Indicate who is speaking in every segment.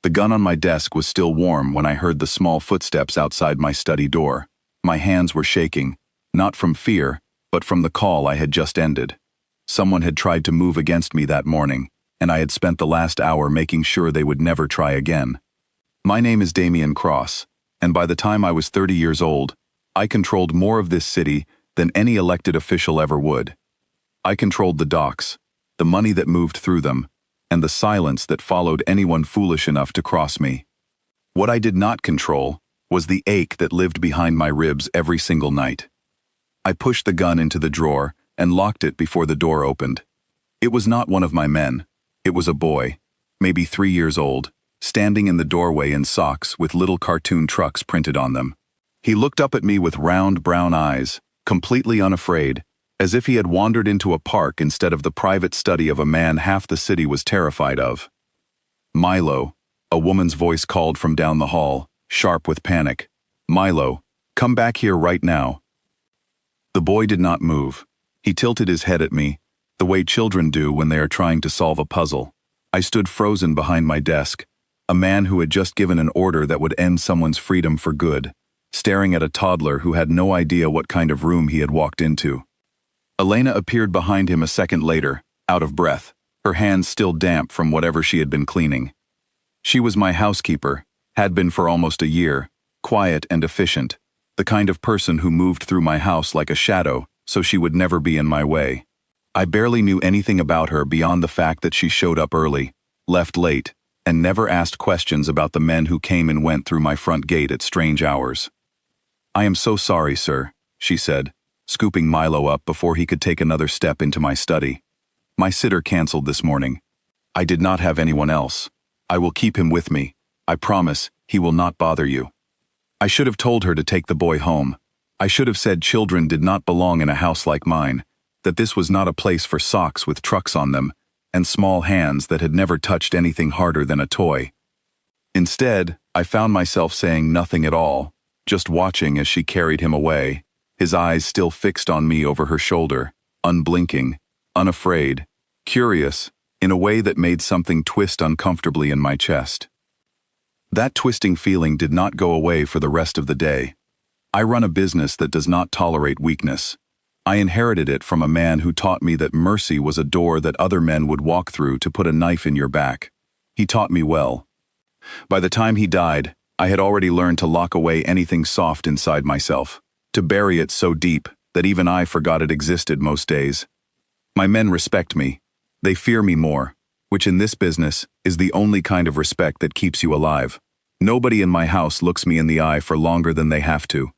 Speaker 1: The gun on my desk was still warm when I heard the small footsteps outside my study door. My hands were shaking, not from fear, but from the call I had just ended. Someone had tried to move against me that morning, and I had spent the last hour making sure they would never try again. My name is Damian Cross, and by the time I was 30 years old, I controlled more of this city than any elected official ever would. I controlled the docks, the money that moved through them, and the silence that followed anyone foolish enough to cross me. What I did not control was the ache that lived behind my ribs every single night. I pushed the gun into the drawer and locked it before the door opened. It was not one of my men. It was a boy, maybe 3 years old, standing in the doorway in socks with little cartoon trucks printed on them. He looked up at me with round brown eyes, completely unafraid, as if he had wandered into a park instead of the private study of a man half the city was terrified of. "Milo," a woman's voice called from down the hall, sharp with panic. "Milo, come back here right now." The boy did not move. He tilted his head at me, the way children do when they are trying to solve a puzzle. I stood frozen behind my desk, a man who had just given an order that would end someone's freedom for good, staring at a toddler who had no idea what kind of room he had walked into. Elena appeared behind him a second later, out of breath, her hands still damp from whatever she had been cleaning. She was my housekeeper, had been for almost a year, quiet and efficient, the kind of person who moved through my house like a shadow, so she would never be in my way. I barely knew anything about her beyond the fact that she showed up early, left late, and never asked questions about the men who came and went through my front gate at strange hours. "I am so sorry, sir," she said, scooping Milo up before he could take another step into my study. "My sitter canceled this morning. I did not have anyone else. I will keep him with me. I promise he will not bother you." I should have told her to take the boy home. I should have said children did not belong in a house like mine, that this was not a place for socks with trucks on them, and small hands that had never touched anything harder than a toy. Instead, I found myself saying nothing at all, just watching as she carried him away, his eyes still fixed on me over her shoulder, unblinking, unafraid, curious, in a way that made something twist uncomfortably in my chest. That twisting feeling did not go away for the rest of the day. I run a business that does not tolerate weakness. I inherited it from a man who taught me that mercy was a door that other men would walk through to put a knife in your back. He taught me well. By the time he died, I had already learned to lock away anything soft inside myself, to bury it so deep that even I forgot it existed most days. My men respect me. They fear me more, which in this business is the only kind of respect that keeps you alive. Nobody in my house looks me in the eye for longer than they have to.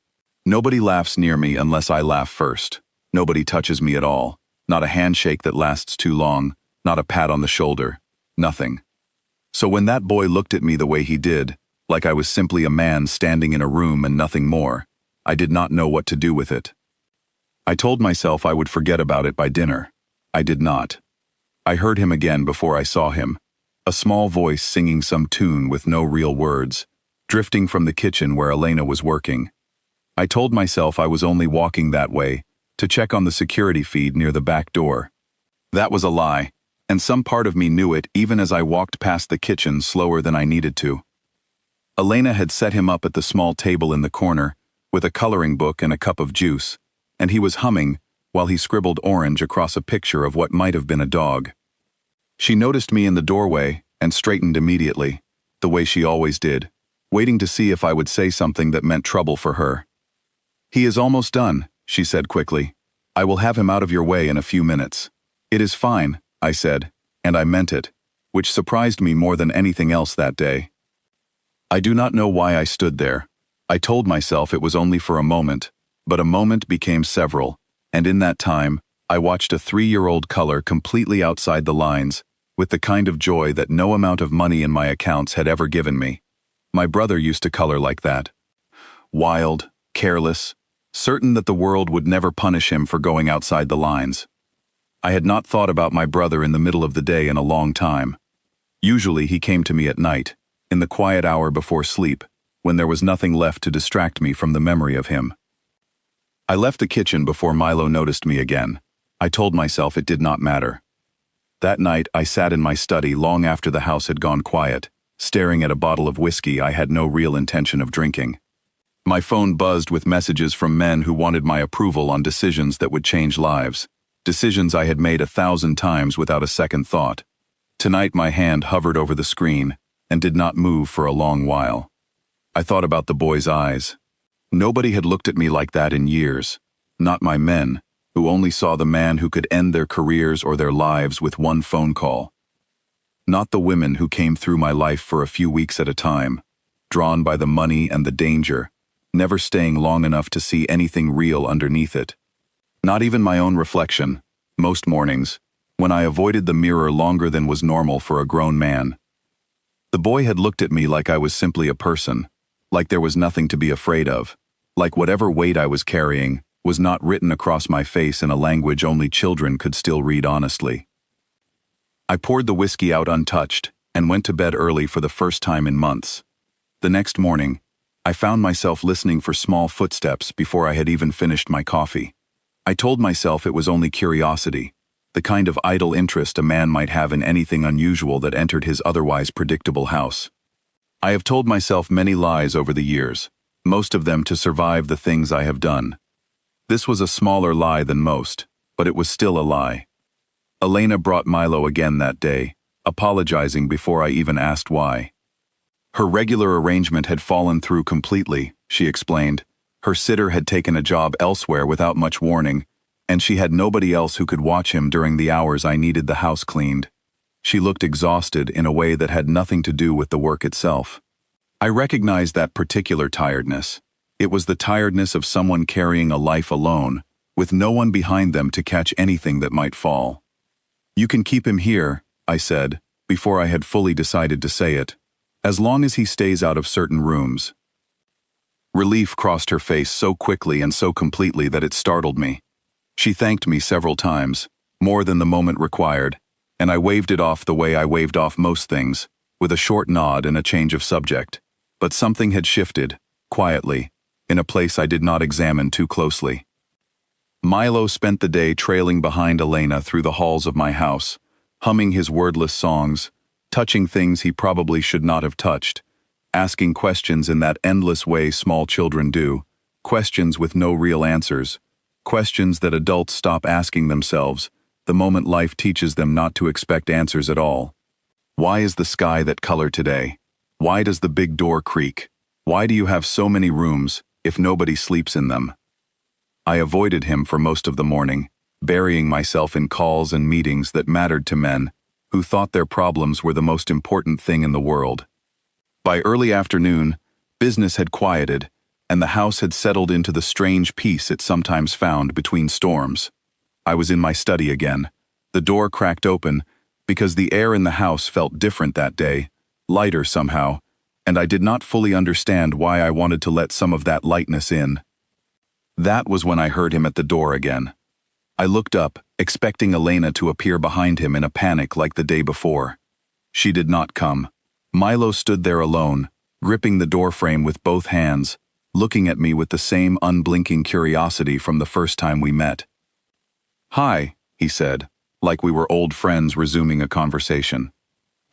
Speaker 1: Nobody laughs near me unless I laugh first. Nobody touches me at all. Not a handshake that lasts too long, not a pat on the shoulder, nothing. So when that boy looked at me the way he did, like I was simply a man standing in a room and nothing more, I did not know what to do with it. I told myself I would forget about it by dinner. I did not. I heard him again before I saw him, a small voice singing some tune with no real words, drifting from the kitchen where Elena was working. I told myself I was only walking that way, to check on the security feed near the back door. That was a lie, and some part of me knew it even as I walked past the kitchen slower than I needed to. Elena had set him up at the small table in the corner, with a coloring book and a cup of juice, and he was humming while he scribbled orange across a picture of what might have been a dog. She noticed me in the doorway and straightened immediately, the way she always did, waiting to see if I would say something that meant trouble for her. "He is almost done," she said quickly. "I will have him out of your way in a few minutes." "It is fine," I said, and I meant it, which surprised me more than anything else that day. I do not know why I stood there. I told myself it was only for a moment, but a moment became several, and in that time, I watched a 3-year-old color completely outside the lines, with the kind of joy that no amount of money in my accounts had ever given me. My brother used to color like that. Wild, careless, certain that the world would never punish him for going outside the lines. I had not thought about my brother in the middle of the day in a long time. Usually he came to me at night, in the quiet hour before sleep, when there was nothing left to distract me from the memory of him. I left the kitchen before Milo noticed me again. I told myself it did not matter. That night I sat in my study long after the house had gone quiet, staring at a bottle of whiskey I had no real intention of drinking. My phone buzzed with messages from men who wanted my approval on decisions that would change lives, decisions I had made 1,000 times without a second thought. Tonight my hand hovered over the screen and did not move for a long while. I thought about the boy's eyes. Nobody had looked at me like that in years, not my men, who only saw the man who could end their careers or their lives with one phone call. Not the women who came through my life for a few weeks at a time, drawn by the money and the danger, never staying long enough to see anything real underneath it. Not even my own reflection, most mornings, when I avoided the mirror longer than was normal for a grown man. The boy had looked at me like I was simply a person, like there was nothing to be afraid of, like whatever weight I was carrying was not written across my face in a language only children could still read honestly. I poured the whiskey out untouched and went to bed early for the first time in months. The next morning, I found myself listening for small footsteps before I had even finished my coffee. I told myself it was only curiosity, the kind of idle interest a man might have in anything unusual that entered his otherwise predictable house. I have told myself many lies over the years, most of them to survive the things I have done. This was a smaller lie than most, but it was still a lie. Elena brought Milo again that day, apologizing before I even asked why. Her regular arrangement had fallen through completely, she explained. Her sitter had taken a job elsewhere without much warning, and she had nobody else who could watch him during the hours I needed the house cleaned. She looked exhausted in a way that had nothing to do with the work itself. I recognized that particular tiredness. It was the tiredness of someone carrying a life alone, with no one behind them to catch anything that might fall. "You can keep him here," I said, before I had fully decided to say it, "as long as he stays out of certain rooms." Relief crossed her face so quickly and so completely that it startled me. She thanked me several times, more than the moment required, and I waved it off the way I waved off most things, with a short nod and a change of subject. But something had shifted, quietly, in a place I did not examine too closely. Milo spent the day trailing behind Elena through the halls of my house, humming his wordless songs, touching things he probably should not have touched, asking questions in that endless way small children do, questions with no real answers, questions that adults stop asking themselves the moment life teaches them not to expect answers at all. Why is the sky that color today? Why does the big door creak? Why do you have so many rooms if nobody sleeps in them? I avoided him for most of the morning, burying myself in calls and meetings that mattered to men who thought their problems were the most important thing in the world. By early afternoon, business had quieted, and the house had settled into the strange peace it sometimes found between storms. I was in my study again. The door cracked open, because the air in the house felt different that day, lighter somehow, and I did not fully understand why I wanted to let some of that lightness in. That was when I heard him at the door again. I looked up, expecting Elena to appear behind him in a panic like the day before. She did not come. Milo stood there alone, gripping the doorframe with both hands, looking at me with the same unblinking curiosity from the first time we met. "Hi," he said, like we were old friends resuming a conversation.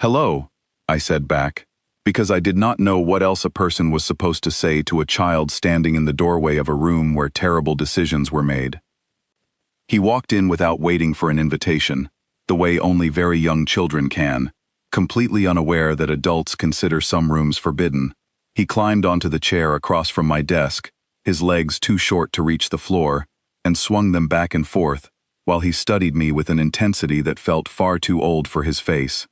Speaker 1: "Hello," I said back, because I did not know what else a person was supposed to say to a child standing in the doorway of a room where terrible decisions were made. He walked in without waiting for an invitation, the way only very young children can, completely unaware that adults consider some rooms forbidden. He climbed onto the chair across from my desk, his legs too short to reach the floor, and swung them back and forth, while he studied me with an intensity that felt far too old for his face.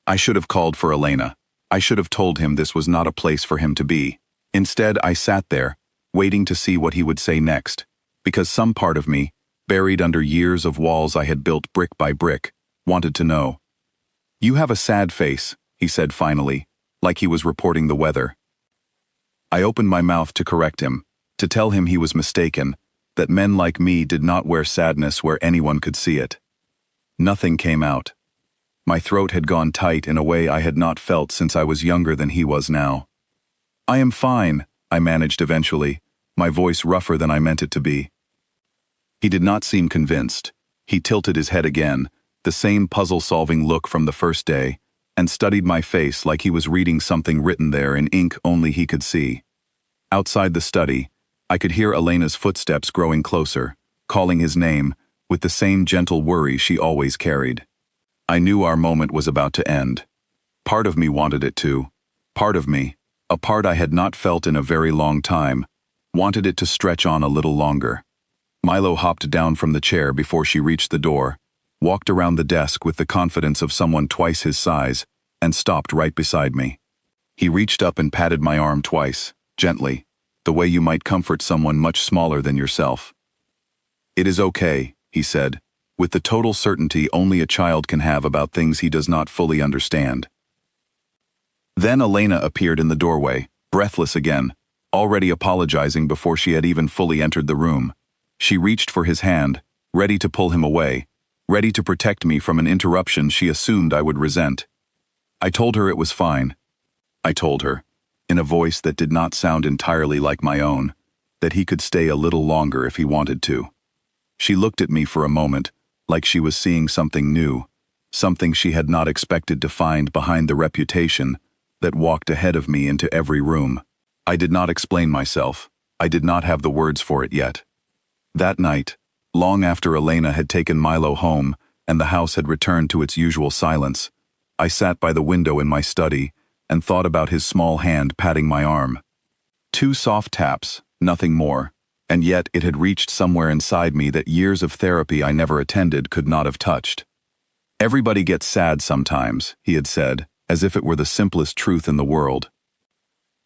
Speaker 1: I should have called for Elena. I should have told him this was not a place for him to be. Instead, I sat there, waiting to see what he would say next, because some part of me, buried under years of walls I had built brick by brick, wanted to know. "You have a sad face," he said finally, like he was reporting the weather. I opened my mouth to correct him, to tell him he was mistaken, that men like me did not wear sadness where anyone could see it. Nothing came out. My throat had gone tight in a way I had not felt since I was younger than he was now. "I am fine," I managed eventually, my voice rougher than I meant it to be. He did not seem convinced. He tilted his head again, the same puzzle-solving look from the first day, and studied my face like he was reading something written there in ink only he could see. Outside the study, I could hear Elena's footsteps growing closer, calling his name, with the same gentle worry she always carried. I knew our moment was about to end. Part of me wanted it to. Part of me, a part I had not felt in a very long time, wanted it to stretch on a little longer. Milo hopped down from the chair before she reached the door, walked around the desk with the confidence of someone twice his size, and stopped right beside me. He reached up and patted my arm twice, gently, the way you might comfort someone much smaller than yourself. "It is okay," he said, with the total certainty only a child can have about things he does not fully understand. Then Elena appeared in the doorway, breathless again, already apologizing before she had even fully entered the room. She reached for his hand, ready to pull him away, ready to protect me from an interruption she assumed I would resent. I told her it was fine. I told her, in a voice that did not sound entirely like my own, that he could stay a little longer if he wanted to. She looked at me for a moment, like she was seeing something new, something she had not expected to find behind the reputation that walked ahead of me into every room. I did not explain myself. I did not have the words for it yet. That night, long after Elena had taken Milo home and the house had returned to its usual silence, I sat by the window in my study and thought about his small hand patting my arm. 2 soft taps, nothing more, and yet it had reached somewhere inside me that years of therapy I never attended could not have touched. "Everybody gets sad sometimes," he had said, as if it were the simplest truth in the world.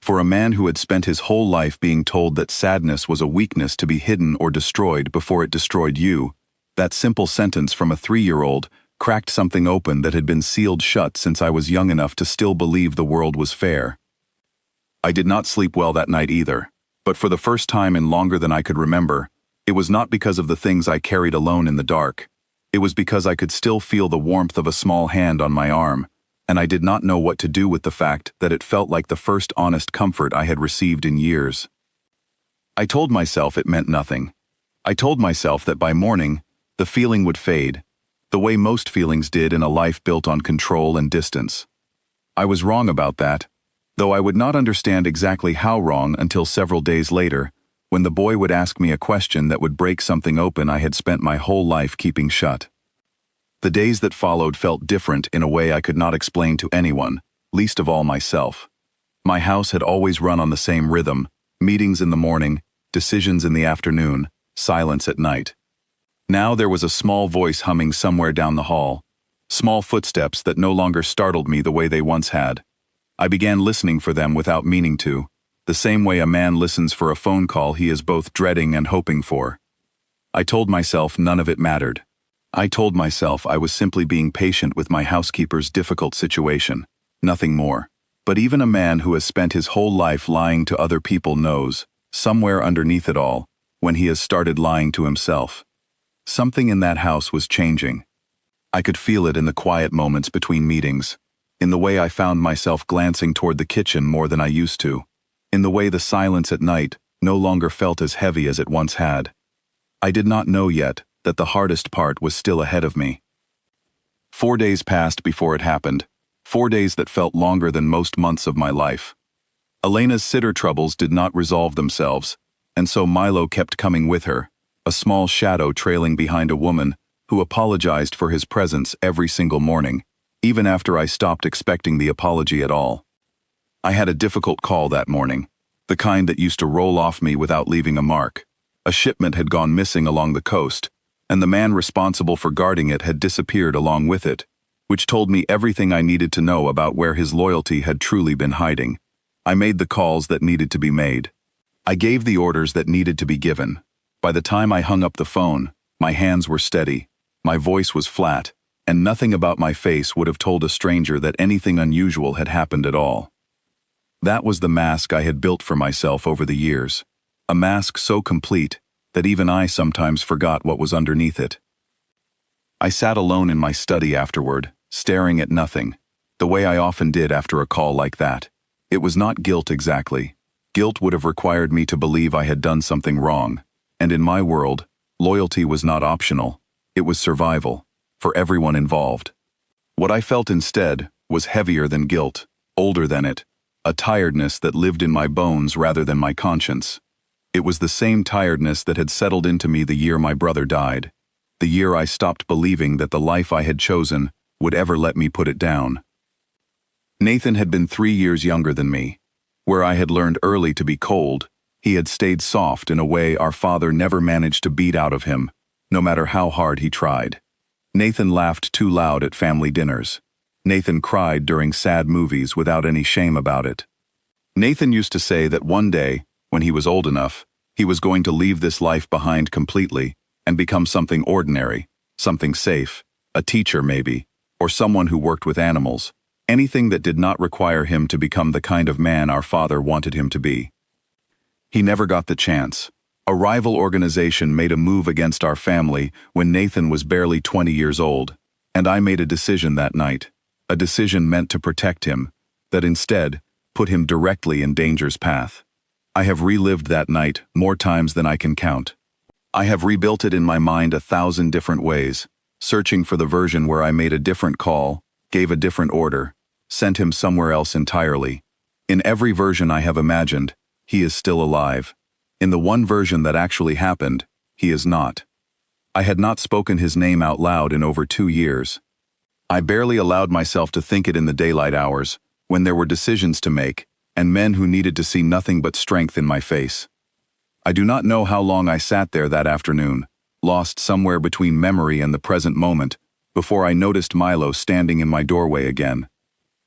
Speaker 1: For a man who had spent his whole life being told that sadness was a weakness to be hidden or destroyed before it destroyed you, that simple sentence from a 3-year-old cracked something open that had been sealed shut since I was young enough to still believe the world was fair. I did not sleep well that night either, but for the first time in longer than I could remember, it was not because of the things I carried alone in the dark. It was because I could still feel the warmth of a small hand on my arm, and I did not know what to do with the fact that it felt like the first honest comfort I had received in years. I told myself it meant nothing. I told myself that by morning, the feeling would fade, the way most feelings did in a life built on control and distance. I was wrong about that, though I would not understand exactly how wrong until several days later, when the boy would ask me a question that would break something open I had spent my whole life keeping shut. The days that followed felt different in a way I could not explain to anyone, least of all myself. My house had always run on the same rhythm: meetings in the morning, decisions in the afternoon, silence at night. Now there was a small voice humming somewhere down the hall, small footsteps that no longer startled me the way they once had. I began listening for them without meaning to, the same way a man listens for a phone call he is both dreading and hoping for. I told myself none of it mattered. I told myself I was simply being patient with my housekeeper's difficult situation, nothing more. But even a man who has spent his whole life lying to other people knows, somewhere underneath it all, when he has started lying to himself. Something in that house was changing. I could feel it in the quiet moments between meetings, in the way I found myself glancing toward the kitchen more than I used to, in the way the silence at night no longer felt as heavy as it once had. I did not know yet that the hardest part was still ahead of me. 4 days passed before it happened, 4 days that felt longer than most months of my life. Elena's sitter troubles did not resolve themselves, and so Milo kept coming with her, a small shadow trailing behind a woman who apologized for his presence every single morning, even after I stopped expecting the apology at all. I had a difficult call that morning, the kind that used to roll off me without leaving a mark. A shipment had gone missing along the coast, and the man responsible for guarding it had disappeared along with it, which told me everything I needed to know about where his loyalty had truly been hiding. I made the calls that needed to be made. I gave the orders that needed to be given. By the time I hung up the phone, my hands were steady, my voice was flat, and nothing about my face would have told a stranger that anything unusual had happened at all. That was the mask I had built for myself over the years, a mask so complete that even I sometimes forgot what was underneath it. I sat alone in my study afterward, staring at nothing, the way I often did after a call like that. It was not guilt exactly. Guilt would have required me to believe I had done something wrong, and in my world, loyalty was not optional, it was survival, for everyone involved. What I felt instead was heavier than guilt, older than it, a tiredness that lived in my bones rather than my conscience. It was the same tiredness that had settled into me the year my brother died, the year I stopped believing that the life I had chosen would ever let me put it down. Nathan had been 3 years younger than me. Where I had learned early to be cold, he had stayed soft in a way our father never managed to beat out of him, no matter how hard he tried. Nathan laughed too loud at family dinners. Nathan cried during sad movies without any shame about it. Nathan used to say that one day, when he was old enough, he was going to leave this life behind completely and become something ordinary, something safe, a teacher maybe, or someone who worked with animals, anything that did not require him to become the kind of man our father wanted him to be. He never got the chance. A rival organization made a move against our family when Nathan was barely 20 years old, and I made a decision that night, a decision meant to protect him, that instead put him directly in danger's path. I have relived that night more times than I can count. I have rebuilt it in my mind 1,000 different ways, searching for the version where I made a different call, gave a different order, sent him somewhere else entirely. In every version I have imagined, he is still alive. In the one version that actually happened, he is not. I had not spoken his name out loud in over 2 years. I barely allowed myself to think it in the daylight hours, when there were decisions to make, and men who needed to see nothing but strength in my face. I do not know how long I sat there that afternoon, lost somewhere between memory and the present moment, before I noticed Milo standing in my doorway again.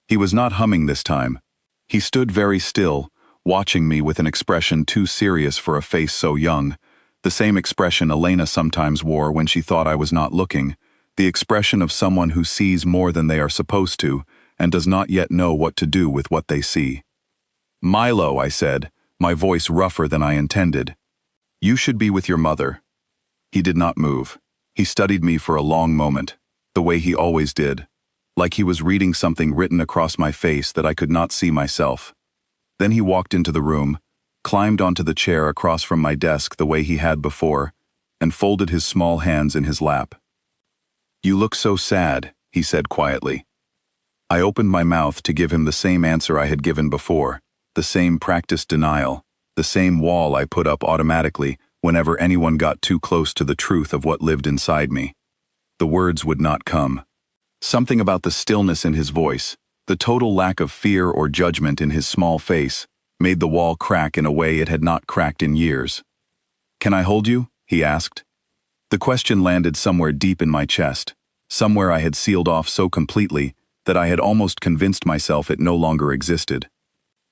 Speaker 1: He was not humming this time. He stood very still, watching me with an expression too serious for a face so young, the same expression Elena sometimes wore when she thought I was not looking, the expression of someone who sees more than they are supposed to and does not yet know what to do with what they see. "Milo," I said, my voice rougher than I intended. "You should be with your mother." He did not move. He studied me for a long moment, the way he always did, like he was reading something written across my face that I could not see myself. Then he walked into the room, climbed onto the chair across from my desk the way he had before, and folded his small hands in his lap. "You look so sad," he said quietly. I opened my mouth to give him the same answer I had given before, the same practiced denial, the same wall I put up automatically whenever anyone got too close to the truth of what lived inside me. The words would not come. Something about the stillness in his voice, the total lack of fear or judgment in his small face, made the wall crack in a way it had not cracked in years. "Can I hold you?" he asked. The question landed somewhere deep in my chest, somewhere I had sealed off so completely that I had almost convinced myself it no longer existed.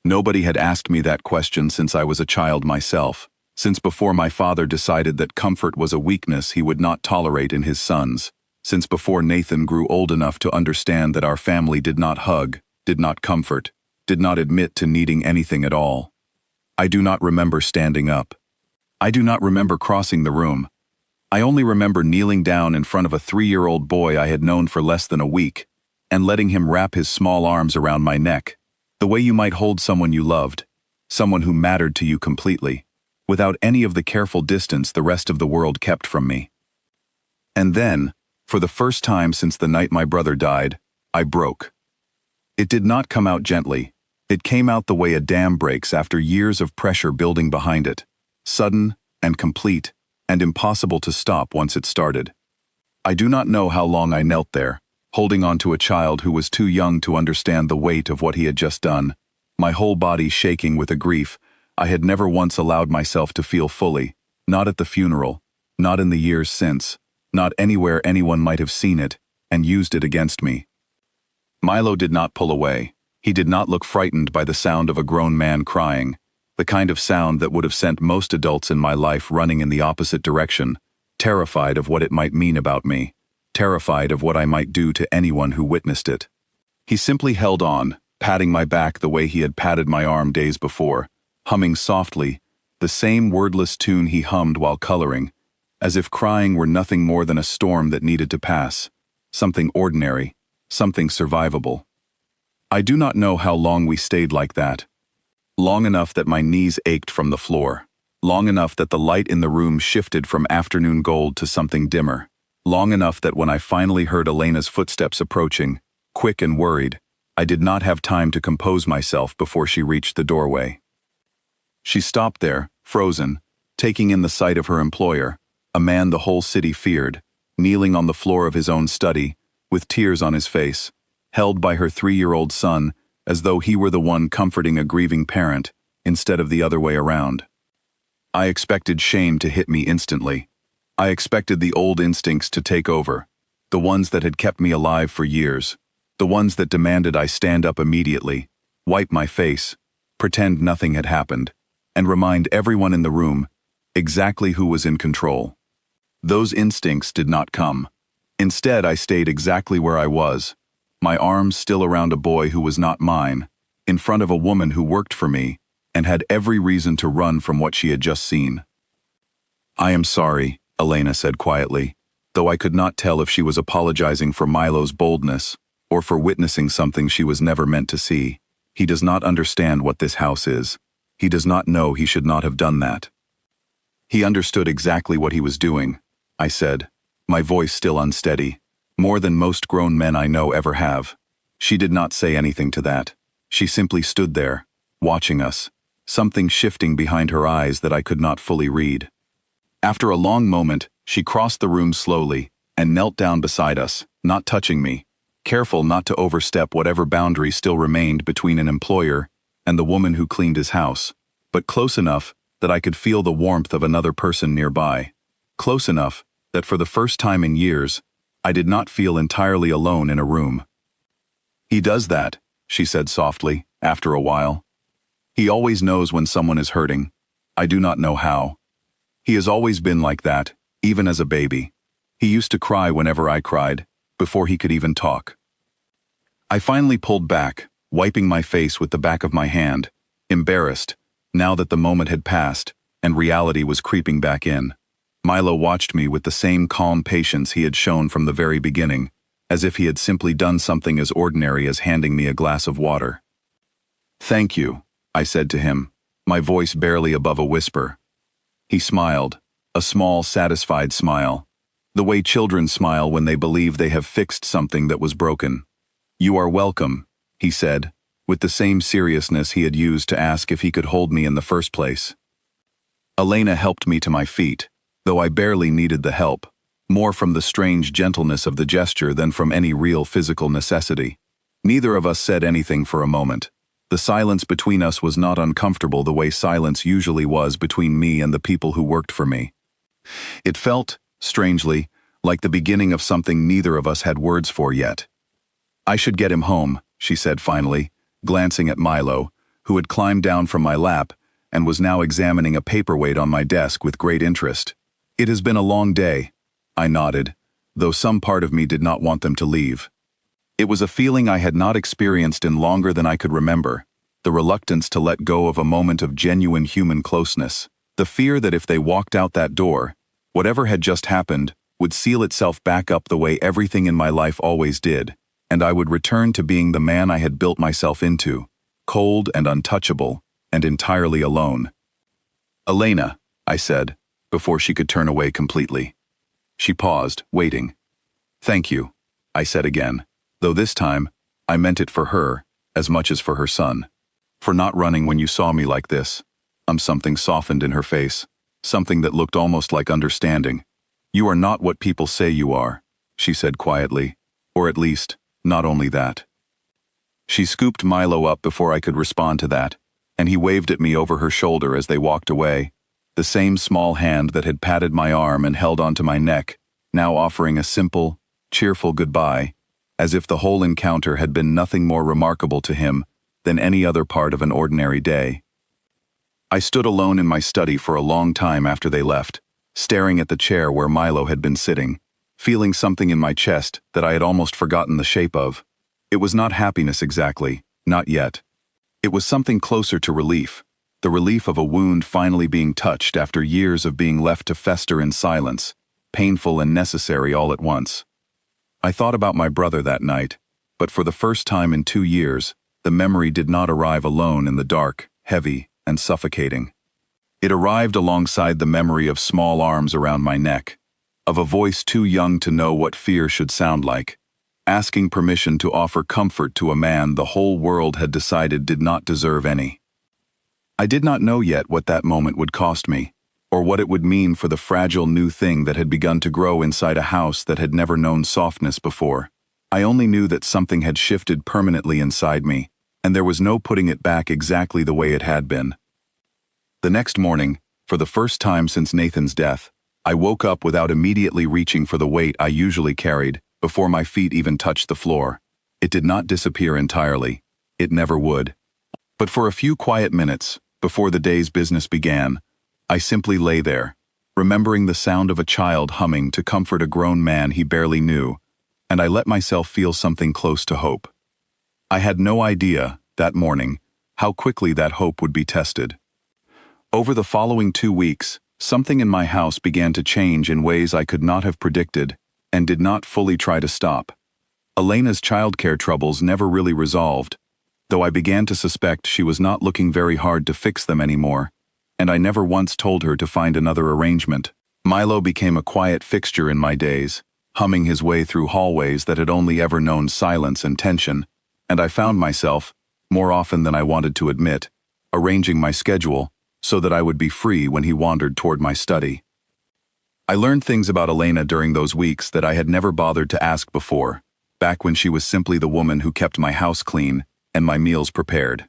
Speaker 1: Nobody had asked me that question since I was a child myself, since before my father decided that comfort was a weakness he would not tolerate in his sons, since before Nathan grew old enough to understand that our family did not hug, did not comfort, did not admit to needing anything at all. I do not remember standing up. I do not remember crossing the room. I only remember kneeling down in front of a 3-year-old boy I had known for less than a week, and letting him wrap his small arms around my neck, the way you might hold someone you loved, someone who mattered to you completely, without any of the careful distance the rest of the world kept from me. And then, for the first time since the night my brother died, I broke. It did not come out gently. It came out the way a dam breaks after years of pressure building behind it, sudden and complete, and impossible to stop once it started. I do not know how long I knelt there, holding on to a child who was too young to understand the weight of what he had just done, my whole body shaking with a grief I had never once allowed myself to feel fully, not at the funeral, not in the years since, not anywhere anyone might have seen it and used it against me. Milo did not pull away. He did not look frightened by the sound of a grown man crying, the kind of sound that would have sent most adults in my life running in the opposite direction, terrified of what it might mean about me, terrified of what I might do to anyone who witnessed it. He simply held on, patting my back the way he had patted my arm days before, humming softly, the same wordless tune he hummed while coloring, as if crying were nothing more than a storm that needed to pass, something ordinary, something survivable. I do not know how long we stayed like that. Long enough that my knees ached from the floor, long enough that the light in the room shifted from afternoon gold to something dimmer, long enough that when I finally heard Elena's footsteps approaching, quick and worried, I did not have time to compose myself before she reached the doorway. She stopped there, frozen, taking in the sight of her employer, a man the whole city feared, kneeling on the floor of his own study, with tears on his face, held by her 3-year-old son, as though he were the one comforting a grieving parent, instead of the other way around. I expected shame to hit me instantly. I expected the old instincts to take over, the ones that had kept me alive for years, the ones that demanded I stand up immediately, wipe my face, pretend nothing had happened, and remind everyone in the room exactly who was in control. Those instincts did not come. Instead, I stayed exactly where I was, my arms still around a boy who was not mine, in front of a woman who worked for me and had every reason to run from what she had just seen. "I am sorry," Elena said quietly, though I could not tell if she was apologizing for Milo's boldness or for witnessing something she was never meant to see. "He does not understand what this house is. He does not know he should not have done that." "He understood exactly what he was doing," I said, my voice still unsteady, "more than most grown men I know ever have." She did not say anything to that. She simply stood there, watching us, something shifting behind her eyes that I could not fully read. After a long moment, she crossed the room slowly and knelt down beside us, not touching me, careful not to overstep whatever boundary still remained between an employer and the woman who cleaned his house, but close enough that I could feel the warmth of another person nearby, close enough that for the first time in years, I did not feel entirely alone in a room. "He does that," she said softly, after a while. "He always knows when someone is hurting. I do not know how. He has always been like that, even as a baby. He used to cry whenever I cried, before he could even talk." I finally pulled back, wiping my face with the back of my hand, embarrassed, now that the moment had passed and reality was creeping back in. Milo watched me with the same calm patience he had shown from the very beginning, as if he had simply done something as ordinary as handing me a glass of water. "Thank you," I said to him, my voice barely above a whisper. He smiled, a small, satisfied smile, the way children smile when they believe they have fixed something that was broken. "You are welcome," he said, with the same seriousness he had used to ask if he could hold me in the first place. Elena helped me to my feet, though I barely needed the help, more from the strange gentleness of the gesture than from any real physical necessity. Neither of us said anything for a moment. The silence between us was not uncomfortable the way silence usually was between me and the people who worked for me. It felt, strangely, like the beginning of something neither of us had words for yet. "I should get him home," she said finally, glancing at Milo, who had climbed down from my lap and was now examining a paperweight on my desk with great interest. "It has been a long day," I nodded, though some part of me did not want them to leave. It was a feeling I had not experienced in longer than I could remember, the reluctance to let go of a moment of genuine human closeness, the fear that if they walked out that door, whatever had just happened would seal itself back up the way everything in my life always did, and I would return to being the man I had built myself into, cold and untouchable, and entirely alone. "Elena," I said, before she could turn away completely. She paused, waiting. "Thank you," I said again, though this time, I meant it for her, as much as for her son. "For not running when you saw me like this." Something softened in her face, something that looked almost like understanding. "You are not what people say you are," she said quietly, "or at least, not only that." She scooped Milo up before I could respond to that, and he waved at me over her shoulder as they walked away, the same small hand that had patted my arm and held onto my neck, now offering a simple, cheerful goodbye, as if the whole encounter had been nothing more remarkable to him than any other part of an ordinary day. I stood alone in my study for a long time after they left, staring at the chair where Milo had been sitting, feeling something in my chest that I had almost forgotten the shape of. It was not happiness exactly, not yet. It was something closer to relief, the relief of a wound finally being touched after years of being left to fester in silence, painful and necessary all at once. I thought about my brother that night, but for the first time in 2 years, the memory did not arrive alone in the dark, heavy, and suffocating. It arrived alongside the memory of small arms around my neck, of a voice too young to know what fear should sound like, asking permission to offer comfort to a man the whole world had decided did not deserve any. I did not know yet what that moment would cost me, or what it would mean for the fragile new thing that had begun to grow inside a house that had never known softness before. I only knew that something had shifted permanently inside me, and there was no putting it back exactly the way it had been. The next morning, for the first time since Nathan's death, I woke up without immediately reaching for the weight I usually carried before my feet even touched the floor. It did not disappear entirely. It never would. But for a few quiet minutes, before the day's business began, I simply lay there, remembering the sound of a child humming to comfort a grown man he barely knew, and I let myself feel something close to hope. I had no idea, that morning, how quickly that hope would be tested. Over the following 2 weeks, something in my house began to change in ways I could not have predicted, and did not fully try to stop. Elena's childcare troubles never really resolved, though I began to suspect she was not looking very hard to fix them anymore, and I never once told her to find another arrangement. Milo became a quiet fixture in my days, humming his way through hallways that had only ever known silence and tension, and I found myself, more often than I wanted to admit, arranging my schedule so that I would be free when he wandered toward my study. I learned things about Elena during those weeks that I had never bothered to ask before, back when she was simply the woman who kept my house clean and my meals prepared.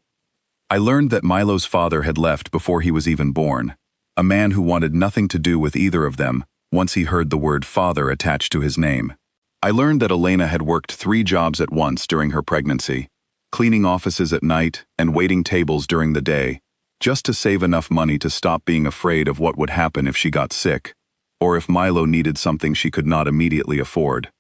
Speaker 1: I learned that Milo's father had left before he was even born, a man who wanted nothing to do with either of them once he heard the word father attached to his name. I learned that Elena had worked 3 jobs at once during her pregnancy, cleaning offices at night and waiting tables during the day, just to save enough money to stop being afraid of what would happen if she got sick, or if Milo needed something she could not immediately afford.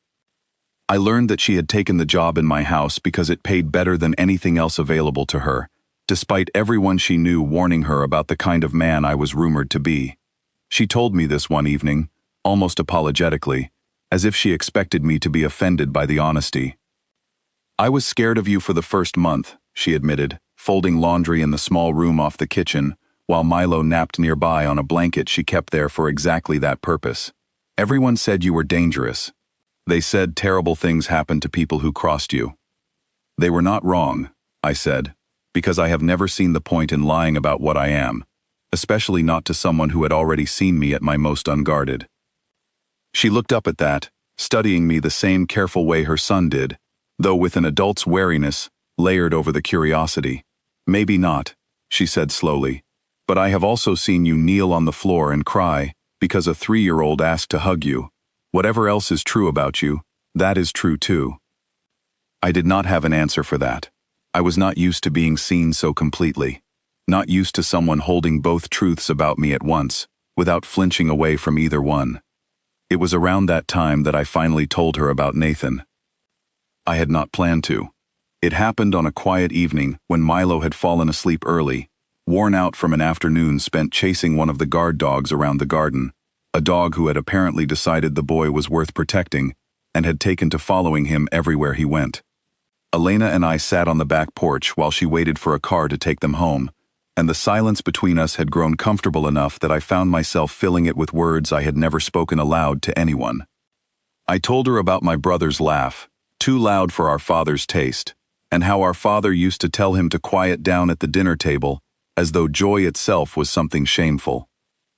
Speaker 1: I learned that she had taken the job in my house because it paid better than anything else available to her, despite everyone she knew warning her about the kind of man I was rumored to be. She told me this one evening, almost apologetically, as if she expected me to be offended by the honesty. "I was scared of you for the first month," she admitted, folding laundry in the small room off the kitchen, while Milo napped nearby on a blanket she kept there for exactly that purpose. "Everyone said you were dangerous. They said terrible things happened to people who crossed you." "They were not wrong," I said, "because I have never seen the point in lying about what I am, especially not to someone who had already seen me at my most unguarded." She looked up at that, studying me the same careful way her son did, though with an adult's wariness layered over the curiosity. "Maybe not," she said slowly, "but I have also seen you kneel on the floor and cry because a 3-year-old asked to hug you. Whatever else is true about you, that is true too." I did not have an answer for that. I was not used to being seen so completely, not used to someone holding both truths about me at once, without flinching away from either one. It was around that time that I finally told her about Nathan. I had not planned to. It happened on a quiet evening when Milo had fallen asleep early, worn out from an afternoon spent chasing one of the guard dogs around the garden, a dog who had apparently decided the boy was worth protecting and had taken to following him everywhere he went. Elena and I sat on the back porch while she waited for a car to take them home, and the silence between us had grown comfortable enough that I found myself filling it with words I had never spoken aloud to anyone. I told her about my brother's laugh, too loud for our father's taste, and how our father used to tell him to quiet down at the dinner table, as though joy itself was something shameful.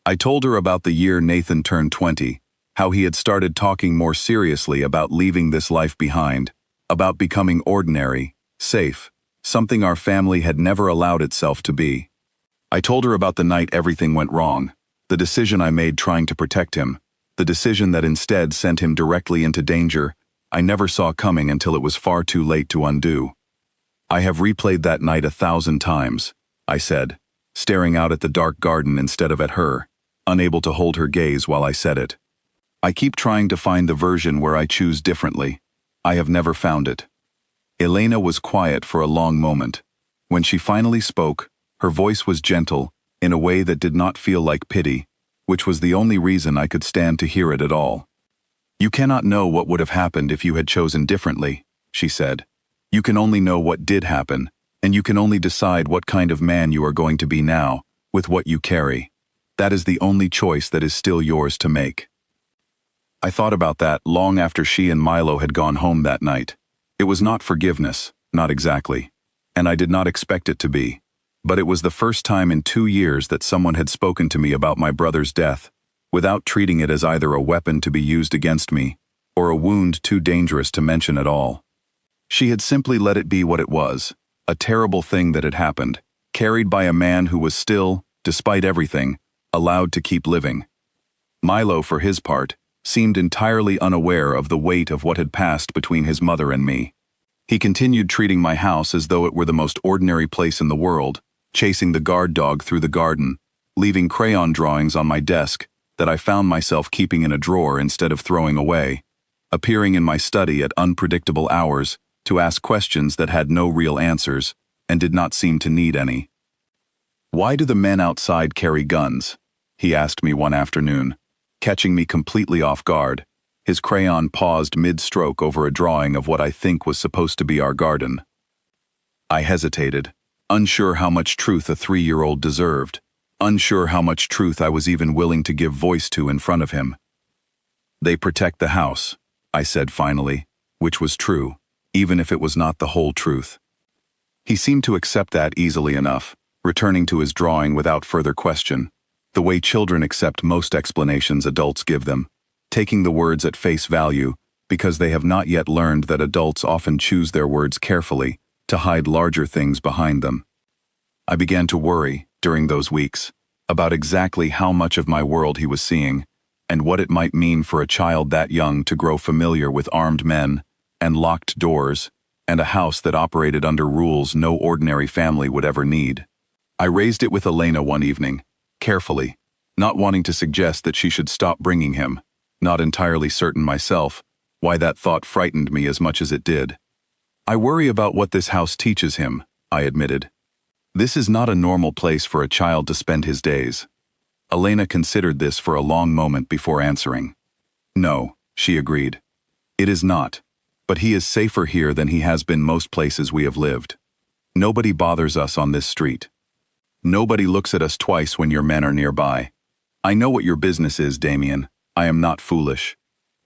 Speaker 1: I told her about the year Nathan turned 20, how he had started talking more seriously about leaving this life behind, about becoming ordinary, safe, something our family had never allowed itself to be. I told her about the night everything went wrong, the decision I made trying to protect him, the decision that instead sent him directly into danger I never saw coming until it was far too late to undo. "I have replayed that night 1,000 times, I said, staring out at the dark garden instead of at her, unable to hold her gaze while I said it. "I keep trying to find the version where I choose differently. I have never found it." Elena was quiet for a long moment. When she finally spoke, her voice was gentle, in a way that did not feel like pity, which was the only reason I could stand to hear it at all. "You cannot know what would have happened if you had chosen differently," she said. "You can only know what did happen, and you can only decide what kind of man you are going to be now, with what you carry. That is the only choice that is still yours to make." I thought about that long after she and Milo had gone home that night. It was not forgiveness, not exactly. And I did not expect it to be. But it was the first time in 2 years that someone had spoken to me about my brother's death, without treating it as either a weapon to be used against me, or a wound too dangerous to mention at all. She had simply let it be what it was, a terrible thing that had happened, carried by a man who was still, despite everything, allowed to keep living. Milo, for his part, seemed entirely unaware of the weight of what had passed between his mother and me. He continued treating my house as though it were the most ordinary place in the world, chasing the guard dog through the garden, leaving crayon drawings on my desk that I found myself keeping in a drawer instead of throwing away, appearing in my study at unpredictable hours to ask questions that had no real answers and did not seem to need any. "Why do the men outside carry guns?" he asked me one afternoon, catching me completely off guard. His crayon paused mid-stroke over a drawing of what I think was supposed to be our garden. I hesitated, unsure how much truth a 3-year-old deserved, unsure how much truth I was even willing to give voice to in front of him. "They protect the house," I said finally, which was true, even if it was not the whole truth. He seemed to accept that easily enough, returning to his drawing without further question, the way children accept most explanations adults give them, taking the words at face value because they have not yet learned that adults often choose their words carefully to hide larger things behind them. I began to worry, during those weeks, about exactly how much of my world he was seeing, and what it might mean for a child that young to grow familiar with armed men, and locked doors, and a house that operated under rules no ordinary family would ever need. I raised it with Elena one evening, carefully, not wanting to suggest that she should stop bringing him, not entirely certain myself why that thought frightened me as much as it did. "I worry about what this house teaches him," I admitted. "This is not a normal place for a child to spend his days." Elena considered this for a long moment before answering. "No," she agreed. "It is not. But he is safer here than he has been most places we have lived. Nobody bothers us on this street. Nobody looks at us twice when your men are nearby. I know what your business is, Damien. I am not foolish.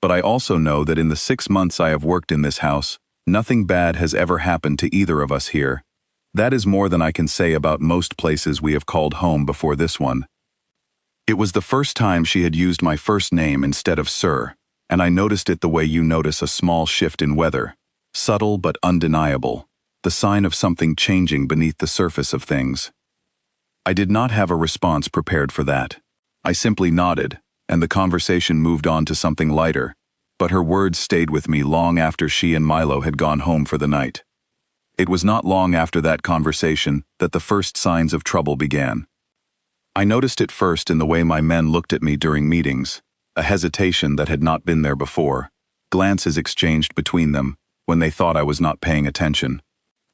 Speaker 1: But I also know that in the 6 months I have worked in this house, nothing bad has ever happened to either of us here. That is more than I can say about most places we have called home before this one." It was the first time she had used my first name instead of sir, and I noticed it the way you notice a small shift in weather, subtle but undeniable, the sign of something changing beneath the surface of things. I did not have a response prepared for that. I simply nodded, and the conversation moved on to something lighter, but her words stayed with me long after she and Milo had gone home for the night. It was not long after that conversation that the first signs of trouble began. I noticed it first in the way my men looked at me during meetings, a hesitation that had not been there before, glances exchanged between them when they thought I was not paying attention.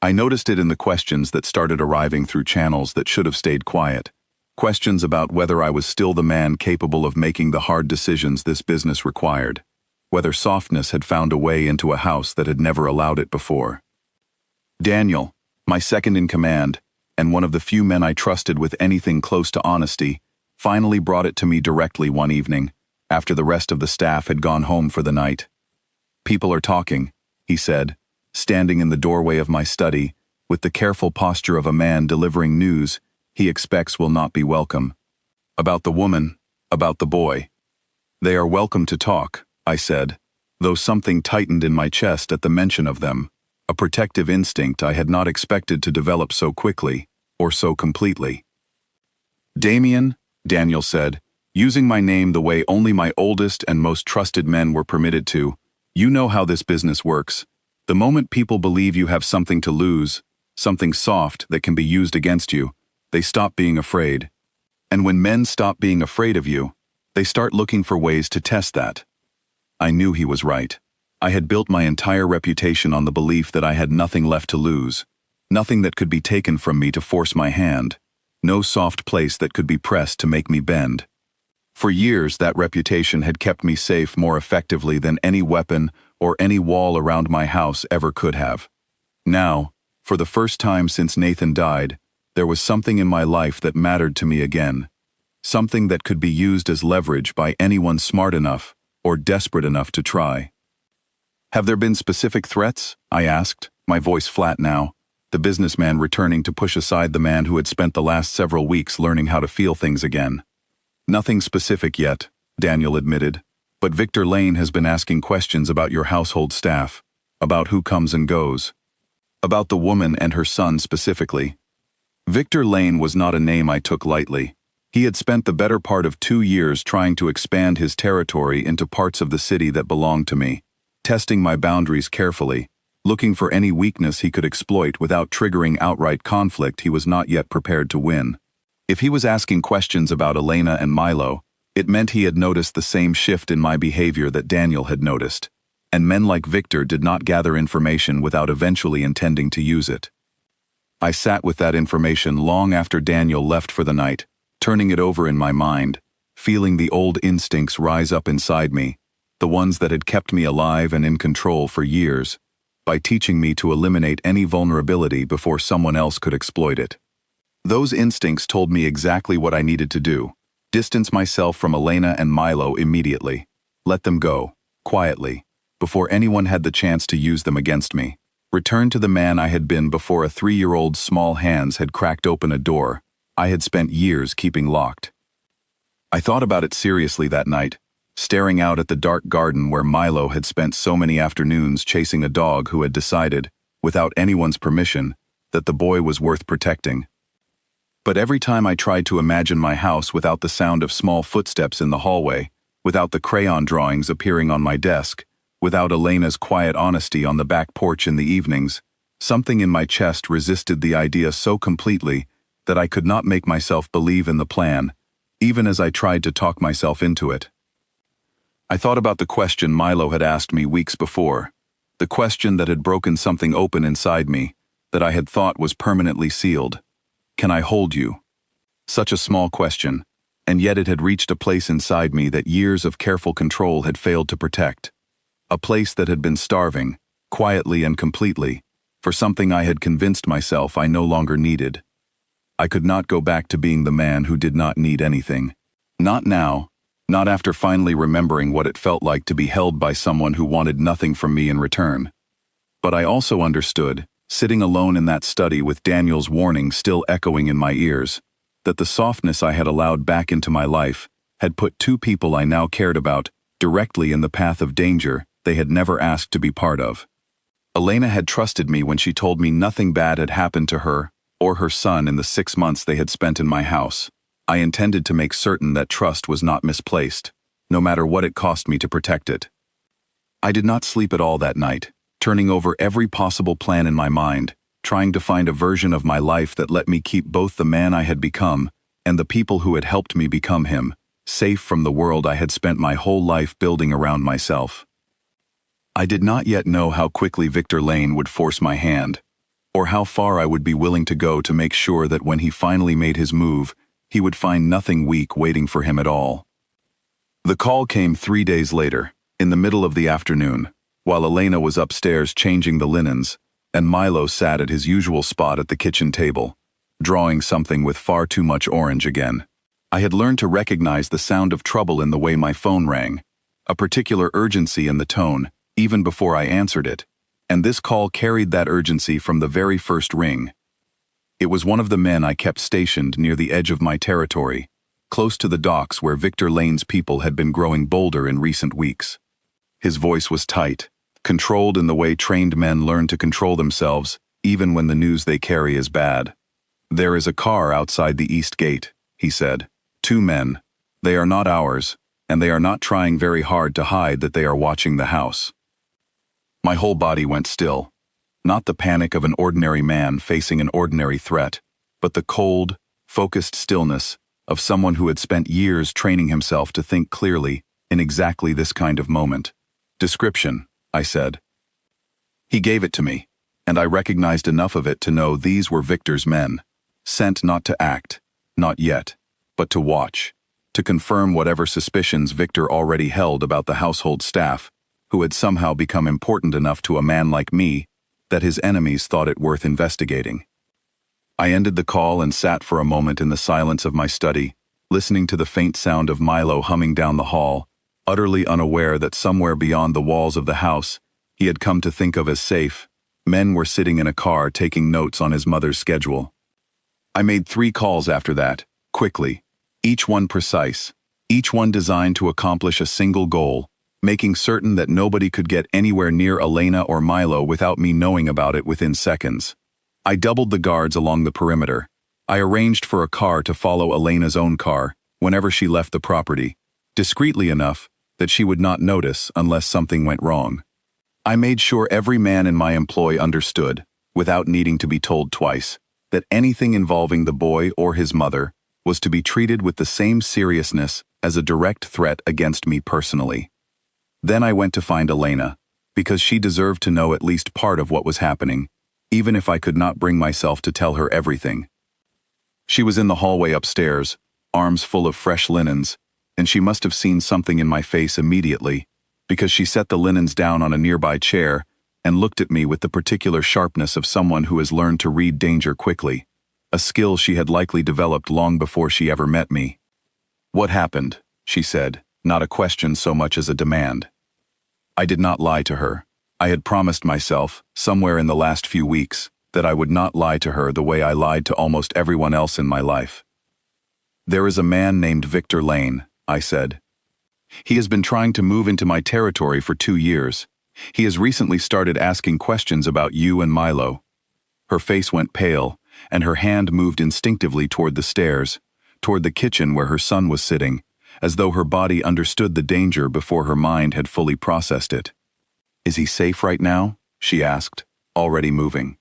Speaker 1: I noticed it in the questions that started arriving through channels that should have stayed quiet, questions about whether I was still the man capable of making the hard decisions this business required, whether softness had found a way into a house that had never allowed it before. Daniel, my second in command, and one of the few men I trusted with anything close to honesty, finally brought it to me directly one evening, after the rest of the staff had gone home for the night. "People are talking," he said, standing in the doorway of my study, with the careful posture of a man delivering news he expects will not be welcome. "About the woman, about the boy." "They are welcome to talk," I said, though something tightened in my chest at the mention of them, a protective instinct I had not expected to develop so quickly, or so completely. "Damien," Daniel said, using my name the way only my oldest and most trusted men were permitted to, "you know how this business works. The moment people believe you have something to lose, something soft that can be used against you, they stop being afraid. And when men stop being afraid of you, they start looking for ways to test that." I knew he was right. I had built my entire reputation on the belief that I had nothing left to lose, nothing that could be taken from me to force my hand, no soft place that could be pressed to make me bend. For years, that reputation had kept me safe more effectively than any weapon or any wall around my house ever could have. Now, for the first time since Nathan died, there was something in my life that mattered to me again, something that could be used as leverage by anyone smart enough or desperate enough to try. "Have there been specific threats?" I asked, my voice flat now, the businessman returning to push aside the man who had spent the last several weeks learning how to feel things again. "Nothing specific yet," Daniel admitted, "but Victor Lane has been asking questions about your household staff, about who comes and goes, about the woman and her son specifically." Victor Lane was not a name I took lightly. He had spent the better part of 2 years trying to expand his territory into parts of the city that belonged to me, testing my boundaries carefully, looking for any weakness he could exploit without triggering outright conflict he was not yet prepared to win. If he was asking questions about Elena and Milo, it meant he had noticed the same shift in my behavior that Daniel had noticed, and men like Victor did not gather information without eventually intending to use it. I sat with that information long after Daniel left for the night, turning it over in my mind, feeling the old instincts rise up inside me, the ones that had kept me alive and in control for years, by teaching me to eliminate any vulnerability before someone else could exploit it. Those instincts told me exactly what I needed to do: distance myself from Elena and Milo immediately, let them go, quietly, before anyone had the chance to use them against me, return to the man I had been before a 3-year-old's small hands had cracked open a door I had spent years keeping locked. I thought about it seriously that night, staring out at the dark garden where Milo had spent so many afternoons chasing a dog who had decided, without anyone's permission, that the boy was worth protecting. But every time I tried to imagine my house without the sound of small footsteps in the hallway, without the crayon drawings appearing on my desk, without Elena's quiet honesty on the back porch in the evenings, something in my chest resisted the idea so completely that I could not make myself believe in the plan, even as I tried to talk myself into it. I thought about the question Milo had asked me weeks before, the question that had broken something open inside me, that I had thought was permanently sealed. Can I hold you? Such a small question, and yet it had reached a place inside me that years of careful control had failed to protect. A place that had been starving, quietly and completely, for something I had convinced myself I no longer needed. I could not go back to being the man who did not need anything. Not now, not after finally remembering what it felt like to be held by someone who wanted nothing from me in return. But I also understood, sitting alone in that study with Daniel's warning still echoing in my ears, that the softness I had allowed back into my life had put 2 people I now cared about directly in the path of danger they had never asked to be part of. Elena had trusted me when she told me nothing bad had happened to her or her son in the 6 months they had spent in my house. I intended to make certain that trust was not misplaced, no matter what it cost me to protect it. I did not sleep at all that night, turning over every possible plan in my mind, trying to find a version of my life that let me keep both the man I had become and the people who had helped me become him, safe from the world I had spent my whole life building around myself. I did not yet know how quickly Victor Lane would force my hand, or how far I would be willing to go to make sure that when he finally made his move, he would find nothing weak waiting for him at all. The call came 3 days later, in the middle of the afternoon, while Elena was upstairs changing the linens, and Milo sat at his usual spot at the kitchen table, drawing something with far too much orange again. I had learned to recognize the sound of trouble in the way my phone rang, a particular urgency in the tone, even before I answered it, and this call carried that urgency from the very first ring. It was one of the men I kept stationed near the edge of my territory, close to the docks where Victor Lane's people had been growing bolder in recent weeks. His voice was tight, controlled in the way trained men learn to control themselves, even when the news they carry is bad. "There is a car outside the east gate," he said. "2 men. They are not ours, and they are not trying very hard to hide that they are watching the house." My whole body went still. Not the panic of an ordinary man facing an ordinary threat, but the cold, focused stillness of someone who had spent years training himself to think clearly in exactly this kind of moment. "Description," I said. He gave it to me, and I recognized enough of it to know these were Victor's men, sent not to act, not yet, but to watch, to confirm whatever suspicions Victor already held about the household staff, who had somehow become important enough to a man like me that his enemies thought it worth investigating. I ended the call and sat for a moment in the silence of my study, listening to the faint sound of Milo humming down the hall, utterly unaware that somewhere beyond the walls of the house he had come to think of as safe, men were sitting in a car taking notes on his mother's schedule. I made 3 calls after that, quickly, each one precise, each one designed to accomplish a single goal, making certain that nobody could get anywhere near Elena or Milo without me knowing about it within seconds. I doubled the guards along the perimeter. I arranged for a car to follow Elena's own car whenever she left the property, discreetly enough that she would not notice unless something went wrong. I made sure every man in my employ understood, without needing to be told twice, that anything involving the boy or his mother was to be treated with the same seriousness as a direct threat against me personally. Then I went to find Elena, because she deserved to know at least part of what was happening, even if I could not bring myself to tell her everything. She was in the hallway upstairs, arms full of fresh linens, and she must have seen something in my face immediately, because she set the linens down on a nearby chair and looked at me with the particular sharpness of someone who has learned to read danger quickly, a skill she had likely developed long before she ever met me. "What happened?" she said, not a question so much as a demand. I did not lie to her. I had promised myself, somewhere in the last few weeks, that I would not lie to her the way I lied to almost everyone else in my life. "There is a man named Victor Lane," I said. "He has been trying to move into my territory for 2 years. He has recently started asking questions about you and Milo." Her face went pale, and her hand moved instinctively toward the stairs, toward the kitchen where her son was sitting, as though her body understood the danger before her mind had fully processed it. "Is he safe right now?" she asked, already moving.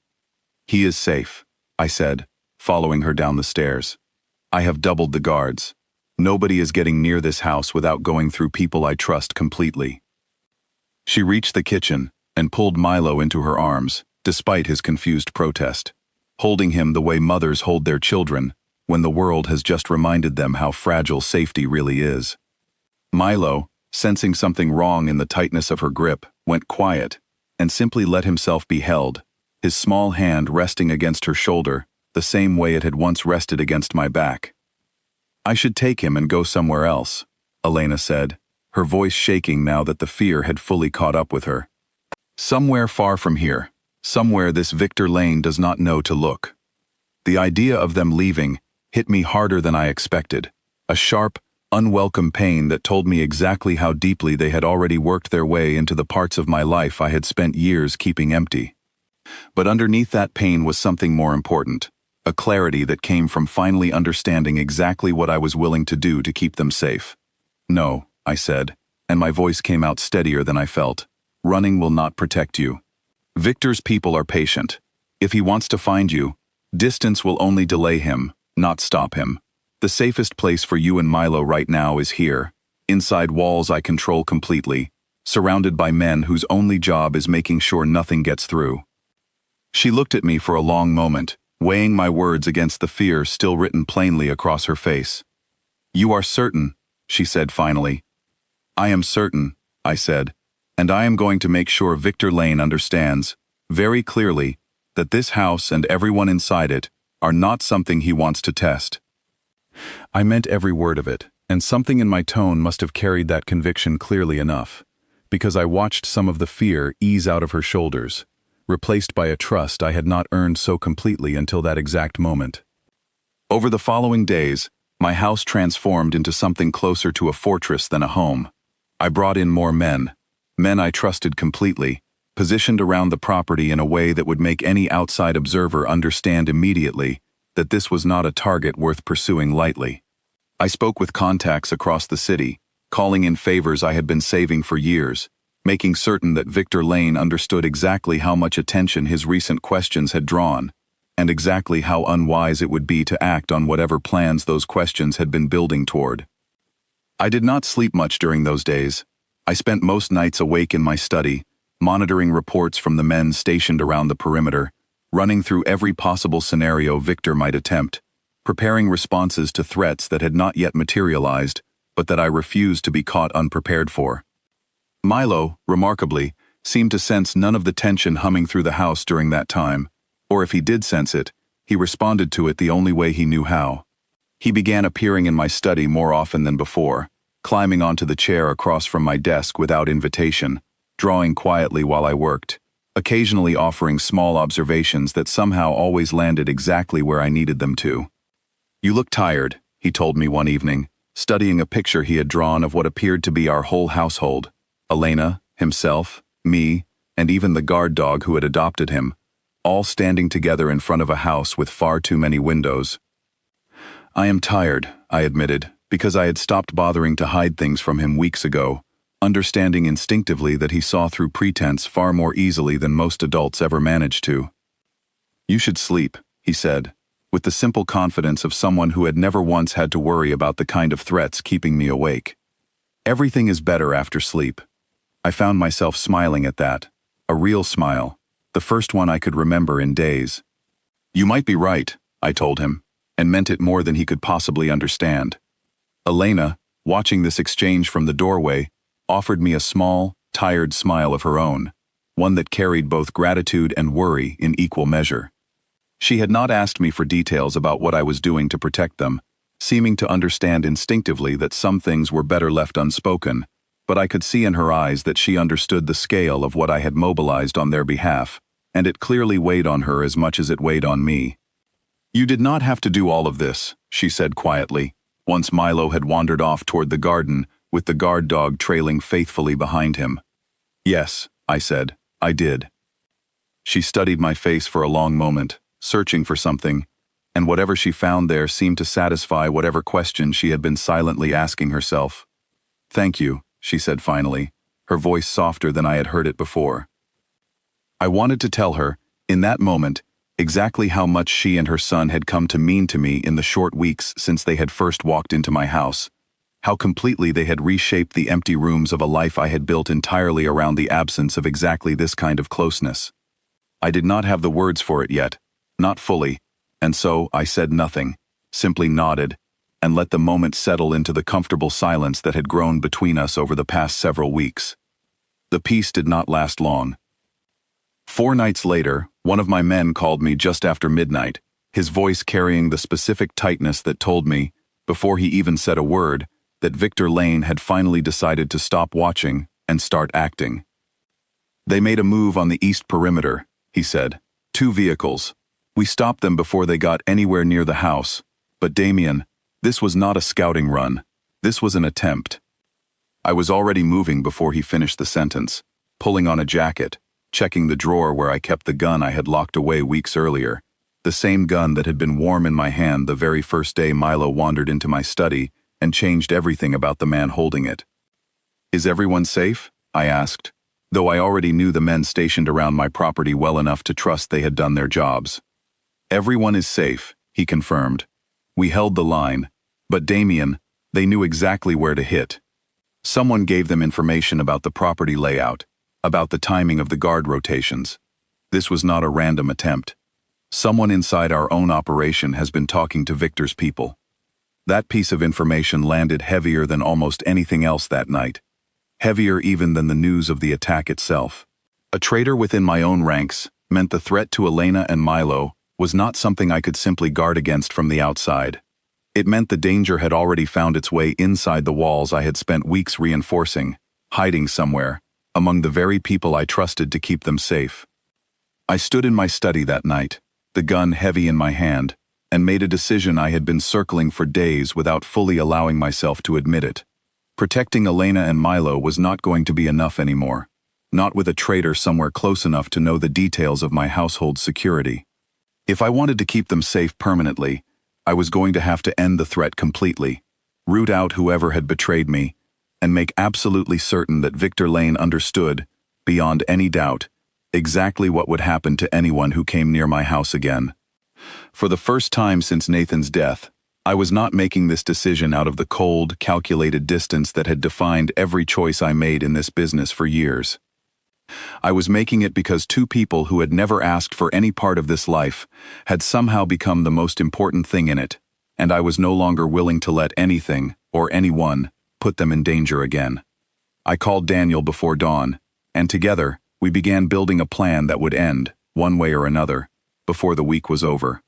Speaker 1: "He is safe," I said, following her down the stairs. "I have doubled the guards. Nobody is getting near this house without going through people I trust completely." She reached the kitchen and pulled Milo into her arms, despite his confused protest, holding him the way mothers hold their children when the world has just reminded them how fragile safety really is. Milo, sensing something wrong in the tightness of her grip, went quiet and simply let himself be held, his small hand resting against her shoulder the same way it had once rested against my back. "I should take him and go somewhere else," Elena said, her voice shaking now that the fear had fully caught up with her. "Somewhere far from here, somewhere this Victor Lane does not know to look." The idea of them leaving hit me harder than I expected, a sharp, unwelcome pain that told me exactly how deeply they had already worked their way into the parts of my life I had spent years keeping empty. But underneath that pain was something more important, a clarity that came from finally understanding exactly what I was willing to do to keep them safe. "No," I said, and my voice came out steadier than I felt. "Running will not protect you. Victor's people are patient. If he wants to find you, distance will only delay him, not stop him. The safest place for you and Milo right now is here, inside walls I control completely, surrounded by men whose only job is making sure nothing gets through." She looked at me for a long moment, weighing my words against the fear still written plainly across her face. "You are certain," she said finally. "I am certain," I said, "and I am going to make sure Victor Lane understands, very clearly, that this house and everyone inside it are not something he wants to test." I meant every word of it, and something in my tone must have carried that conviction clearly enough, because I watched some of the fear ease out of her shoulders, replaced by a trust I had not earned so completely until that exact moment. Over the following days, my house transformed into something closer to a fortress than a home. I brought in more men I trusted completely, positioned around the property in a way that would make any outside observer understand immediately that this was not a target worth pursuing lightly. I spoke with contacts across the city, calling in favors I had been saving for years, making certain that Victor Lane understood exactly how much attention his recent questions had drawn, and exactly how unwise it would be to act on whatever plans those questions had been building toward. I did not sleep much during those days. I spent most nights awake in my study, monitoring reports from the men stationed around the perimeter, running through every possible scenario Victor might attempt, preparing responses to threats that had not yet materialized, but that I refused to be caught unprepared for. Milo, remarkably, seemed to sense none of the tension humming through the house during that time, or if he did sense it, he responded to it the only way he knew how. He began appearing in my study more often than before, climbing onto the chair across from my desk without invitation, drawing quietly while I worked, occasionally offering small observations that somehow always landed exactly where I needed them to. "You look tired," he told me one evening, studying a picture he had drawn of what appeared to be our whole household: Elena, himself, me, and even the guard dog who had adopted him, all standing together in front of a house with far too many windows. "I am tired," I admitted, because I had stopped bothering to hide things from him weeks ago, understanding instinctively that he saw through pretense far more easily than most adults ever managed to. "You should sleep," he said, with the simple confidence of someone who had never once had to worry about the kind of threats keeping me awake. "Everything is better after sleep." I found myself smiling at that, a real smile, the first one I could remember in days. "You might be right," I told him, and meant it more than he could possibly understand. Elena, watching this exchange from the doorway, offered me a small, tired smile of her own, one that carried both gratitude and worry in equal measure. She had not asked me for details about what I was doing to protect them, seeming to understand instinctively that some things were better left unspoken, but I could see in her eyes that she understood the scale of what I had mobilized on their behalf, and it clearly weighed on her as much as it weighed on me. "You did not have to do all of this," she said quietly, once Milo had wandered off toward the garden, with the guard dog trailing faithfully behind him. "Yes," I said, "I did." She studied my face for a long moment, searching for something, and whatever she found there seemed to satisfy whatever question she had been silently asking herself. "Thank you," she said finally, her voice softer than I had heard it before. I wanted to tell her, in that moment, exactly how much she and her son had come to mean to me in the short weeks since they had first walked into my house, how completely they had reshaped the empty rooms of a life I had built entirely around the absence of exactly this kind of closeness. I did not have the words for it yet, not fully, and so I said nothing, simply nodded, and let the moment settle into the comfortable silence that had grown between us over the past several weeks. The peace did not last long. 4 nights later, one of my men called me just after midnight, his voice carrying the specific tightness that told me, before he even said a word, that Victor Lane had finally decided to stop watching and start acting. "They made a move on the east perimeter," he said. "2 vehicles. We stopped them before they got anywhere near the house. But Damien, this was not a scouting run. This was an attempt." I was already moving before he finished the sentence, pulling on a jacket, checking the drawer where I kept the gun I had locked away weeks earlier, the same gun that had been warm in my hand the very first day Milo wandered into my study and changed everything about the man holding it. "Is everyone safe?" I asked, though I already knew the men stationed around my property well enough to trust they had done their jobs. "Everyone is safe," he confirmed. "We held the line, but Damien, they knew exactly where to hit. Someone gave them information about the property layout, about the timing of the guard rotations. This was not a random attempt. Someone inside our own operation has been talking to Victor's people." That piece of information landed heavier than almost anything else that night, heavier even than the news of the attack itself. A traitor within my own ranks meant the threat to Elena and Milo was not something I could simply guard against from the outside. It meant the danger had already found its way inside the walls I had spent weeks reinforcing, hiding somewhere, among the very people I trusted to keep them safe. I stood in my study that night, the gun heavy in my hand, and made a decision I had been circling for days without fully allowing myself to admit it. Protecting Elena and Milo was not going to be enough anymore, not with a traitor somewhere close enough to know the details of my household's security. If I wanted to keep them safe permanently, I was going to have to end the threat completely, root out whoever had betrayed me, and make absolutely certain that Victor Lane understood, beyond any doubt, exactly what would happen to anyone who came near my house again. For the first time since Nathan's death, I was not making this decision out of the cold, calculated distance that had defined every choice I made in this business for years. I was making it because 2 people who had never asked for any part of this life had somehow become the most important thing in it, and I was no longer willing to let anything, or anyone, put them in danger again. I called Daniel before dawn, and together, we began building a plan that would end, one way or another, before the week was over.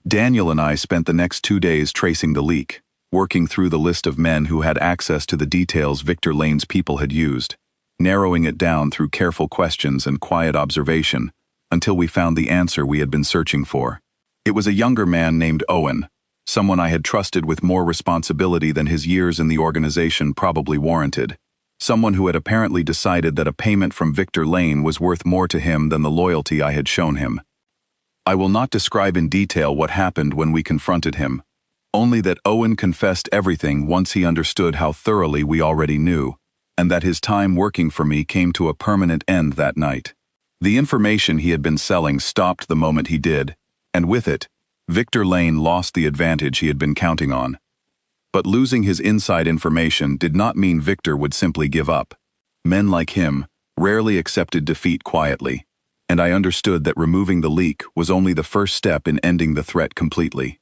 Speaker 1: Daniel and I spent the next 2 days tracing the leak, working through the list of men who had access to the details Victor Lane's people had used, narrowing it down through careful questions and quiet observation until we found the answer we had been searching for. It was a younger man named Owen, someone I had trusted with more responsibility than his years in the organization probably warranted, someone who had apparently decided that a payment from Victor Lane was worth more to him than the loyalty I had shown him. I will not describe in detail what happened when we confronted him, only that Owen confessed everything once he understood how thoroughly we already knew, and that his time working for me came to a permanent end that night. The information he had been selling stopped the moment he did, and with it, Victor Lane lost the advantage he had been counting on. But losing his inside information did not mean Victor would simply give up. Men like him rarely accepted defeat quietly, and I understood that removing the leak was only the first step in ending the threat completely.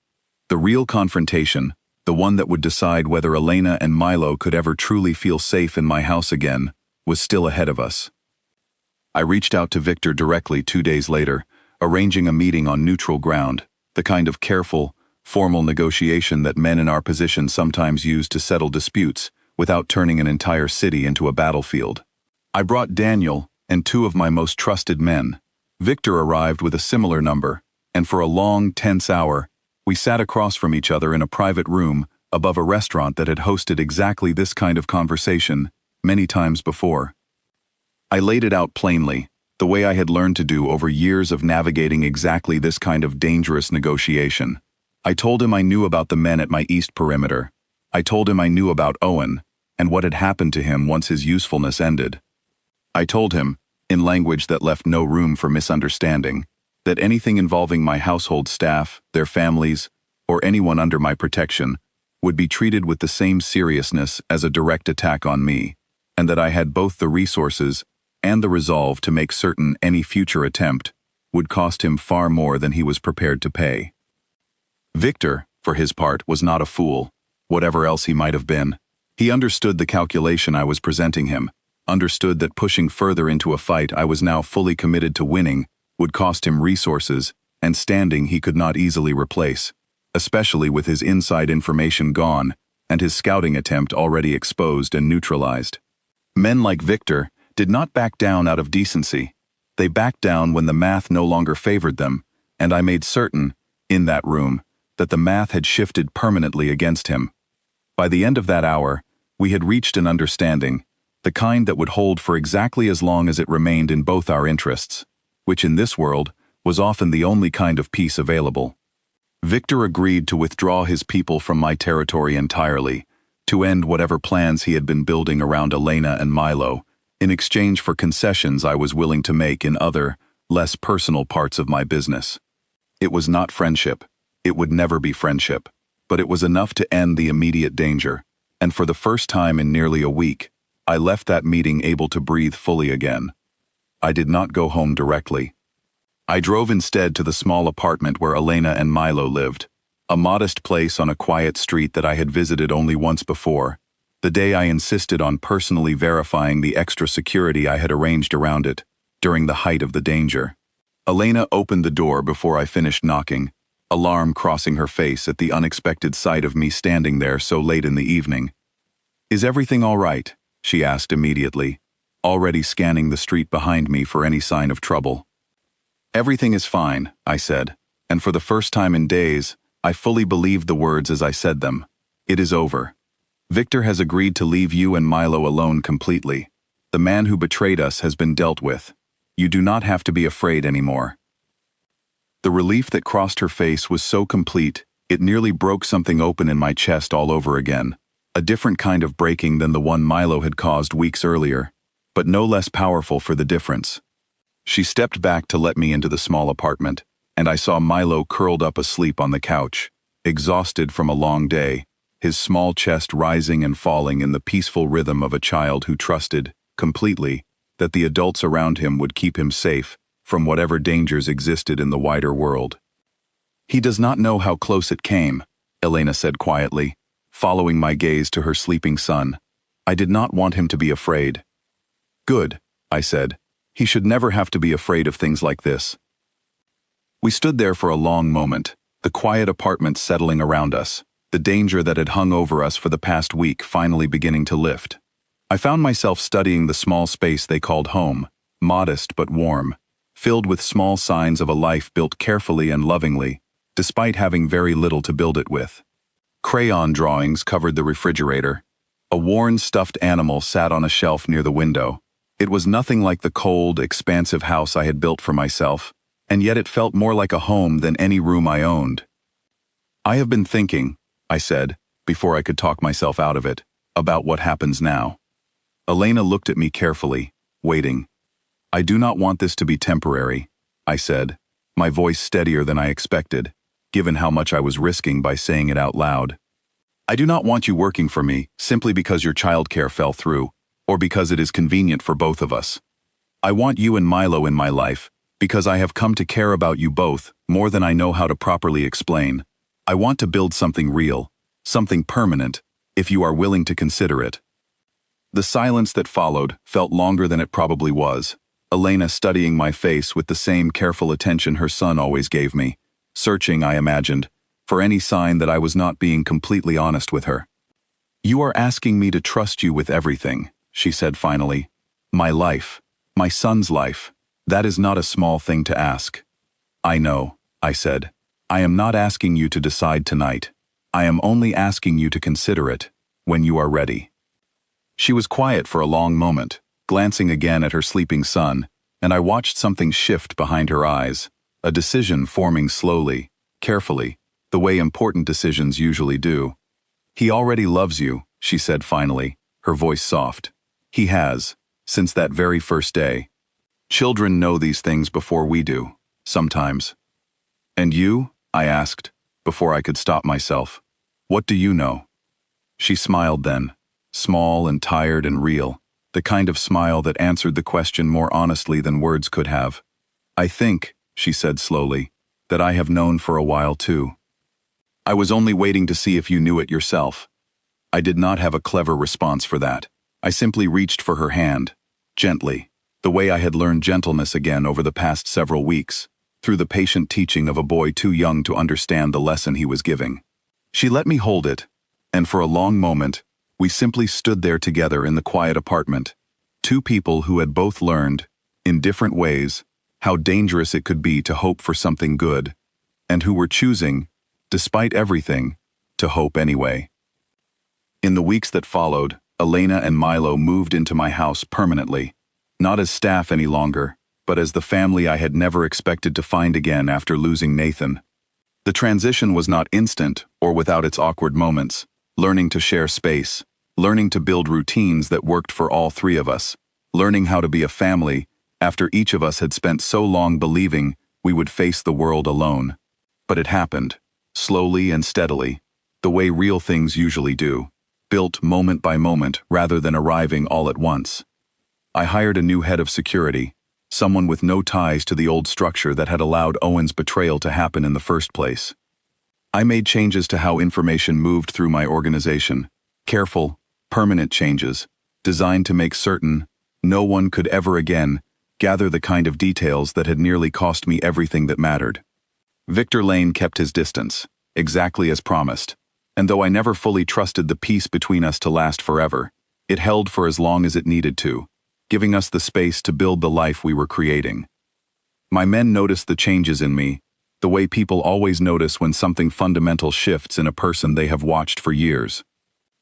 Speaker 1: The real confrontation, the one that would decide whether Elena and Milo could ever truly feel safe in my house again, was still ahead of us. I reached out to Victor directly 2 days later, arranging a meeting on neutral ground, the kind of careful, formal negotiation that men in our position sometimes use to settle disputes without turning an entire city into a battlefield. I brought Daniel and 2 of my most trusted men. Victor arrived with a similar number, and for a long, tense hour, we sat across from each other in a private room above a restaurant that had hosted exactly this kind of conversation many times before. I laid it out plainly, the way I had learned to do over years of navigating exactly this kind of dangerous negotiation. I told him I knew about the men at my east perimeter. I told him I knew about Owen, and what had happened to him once his usefulness ended. I told him, in language that left no room for misunderstanding, that anything involving my household staff, their families, or anyone under my protection would be treated with the same seriousness as a direct attack on me, and that I had both the resources and the resolve to make certain any future attempt would cost him far more than he was prepared to pay. Victor, for his part, was not a fool, whatever else he might have been. He understood the calculation I was presenting him, understood that pushing further into a fight I was now fully committed to winning would cost him resources and standing he could not easily replace, especially with his inside information gone and his scouting attempt already exposed and neutralized. Men like Victor did not back down out of decency. They backed down when the math no longer favored them, and I made certain, in that room, that the math had shifted permanently against him. By the end of that hour, we had reached an understanding, the kind that would hold for exactly as long as it remained in both our interests, which in this world was often the only kind of peace available. Victor agreed to withdraw his people from my territory entirely, to end whatever plans he had been building around Elena and Milo, in exchange for concessions I was willing to make in other, less personal parts of my business. It was not friendship. It would never be friendship, but it was enough to end the immediate danger, and for the first time in nearly a week, I left that meeting able to breathe fully again. I did not go home directly. I drove instead to the small apartment where Elena and Milo lived, a modest place on a quiet street that I had visited only once before, the day I insisted on personally verifying the extra security I had arranged around it, during the height of the danger. Elena opened the door before I finished knocking, alarm crossing her face at the unexpected sight of me standing there so late in the evening. "Is everything all right?" she asked immediately, already scanning the street behind me for any sign of trouble. "Everything is fine," I said, and for the first time in days, I fully believed the words as I said them. "It is over. Victor has agreed to leave you and Milo alone completely. The man who betrayed us has been dealt with. You do not have to be afraid anymore." The relief that crossed her face was so complete, it nearly broke something open in my chest all over again, a different kind of breaking than the one Milo had caused weeks earlier, but no less powerful for the difference. She stepped back to let me into the small apartment, and I saw Milo curled up asleep on the couch, exhausted from a long day, his small chest rising and falling in the peaceful rhythm of a child who trusted, completely, that the adults around him would keep him safe from whatever dangers existed in the wider world. "He does not know how close it came," Elena said quietly, following my gaze to her sleeping son. "I did not want him to be afraid." "Good," I said. "He should never have to be afraid of things like this." We stood there for a long moment, the quiet apartment settling around us, the danger that had hung over us for the past week finally beginning to lift. I found myself studying the small space they called home, modest but warm, filled with small signs of a life built carefully and lovingly, despite having very little to build it with. Crayon drawings covered the refrigerator. A worn stuffed animal sat on a shelf near the window. It was nothing like the cold, expansive house I had built for myself, and yet it felt more like a home than any room I owned. "I have been thinking," I said, before I could talk myself out of it, "about what happens now." Elena looked at me carefully, waiting. "I do not want this to be temporary," I said, my voice steadier than I expected, given how much I was risking by saying it out loud. "I do not want you working for me simply because your childcare fell through, or because it is convenient for both of us. I want you and Milo in my life, because I have come to care about you both more than I know how to properly explain. I want to build something real, something permanent, if you are willing to consider it." The silence that followed felt longer than it probably was, Elena studying my face with the same careful attention her son always gave me, searching, I imagined, for any sign that I was not being completely honest with her. "You are asking me to trust you with everything," she said finally. "My life, my son's life, that is not a small thing to ask." "I know," I said. "I am not asking you to decide tonight. I am only asking you to consider it, when you are ready." She was quiet for a long moment, glancing again at her sleeping son, and I watched something shift behind her eyes, a decision forming slowly, carefully, the way important decisions usually do. "He already loves you," she said finally, her voice soft. "He has, since that very first day. Children know these things before we do, sometimes." "And you?" I asked, before I could stop myself. "What do you know?" She smiled then, small and tired and real, the kind of smile that answered the question more honestly than words could have. "I think," she said slowly, "that I have known for a while too. I was only waiting to see if you knew it yourself." I did not have a clever response for that. I simply reached for her hand, gently, the way I had learned gentleness again over the past several weeks, through the patient teaching of a boy too young to understand the lesson he was giving. She let me hold it, and for a long moment, we simply stood there together in the quiet apartment, two people who had both learned, in different ways, how dangerous it could be to hope for something good, and who were choosing, despite everything, to hope anyway. In the weeks that followed, Elena and Milo moved into my house permanently, not as staff any longer, but as the family I had never expected to find again after losing Nathan. The transition was not instant or without its awkward moments, learning to share space, learning to build routines that worked for all three of us, learning how to be a family after each of us had spent so long believing we would face the world alone. But it happened, slowly and steadily, the way real things usually do, built moment by moment rather than arriving all at once. I hired a new head of security, someone with no ties to the old structure that had allowed Owen's betrayal to happen in the first place. I made changes to how information moved through my organization, careful, permanent changes, designed to make certain no one could ever again gather the kind of details that had nearly cost me everything that mattered. Victor Lane kept his distance, exactly as promised, and though I never fully trusted the peace between us to last forever, it held for as long as it needed to, giving us the space to build the life we were creating. My men noticed the changes in me, the way people always notice when something fundamental shifts in a person they have watched for years.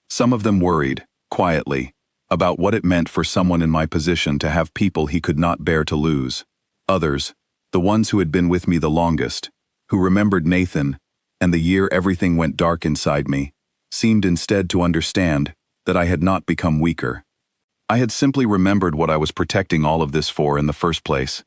Speaker 1: Some of them worried, quietly, about what it meant for someone in my position to have people he could not bear to lose. Others, the ones who had been with me the longest, who remembered Nathan and the year everything went dark inside me, seemed instead to understand that I had not become weaker. I had simply remembered what I was protecting all of this for in the first place.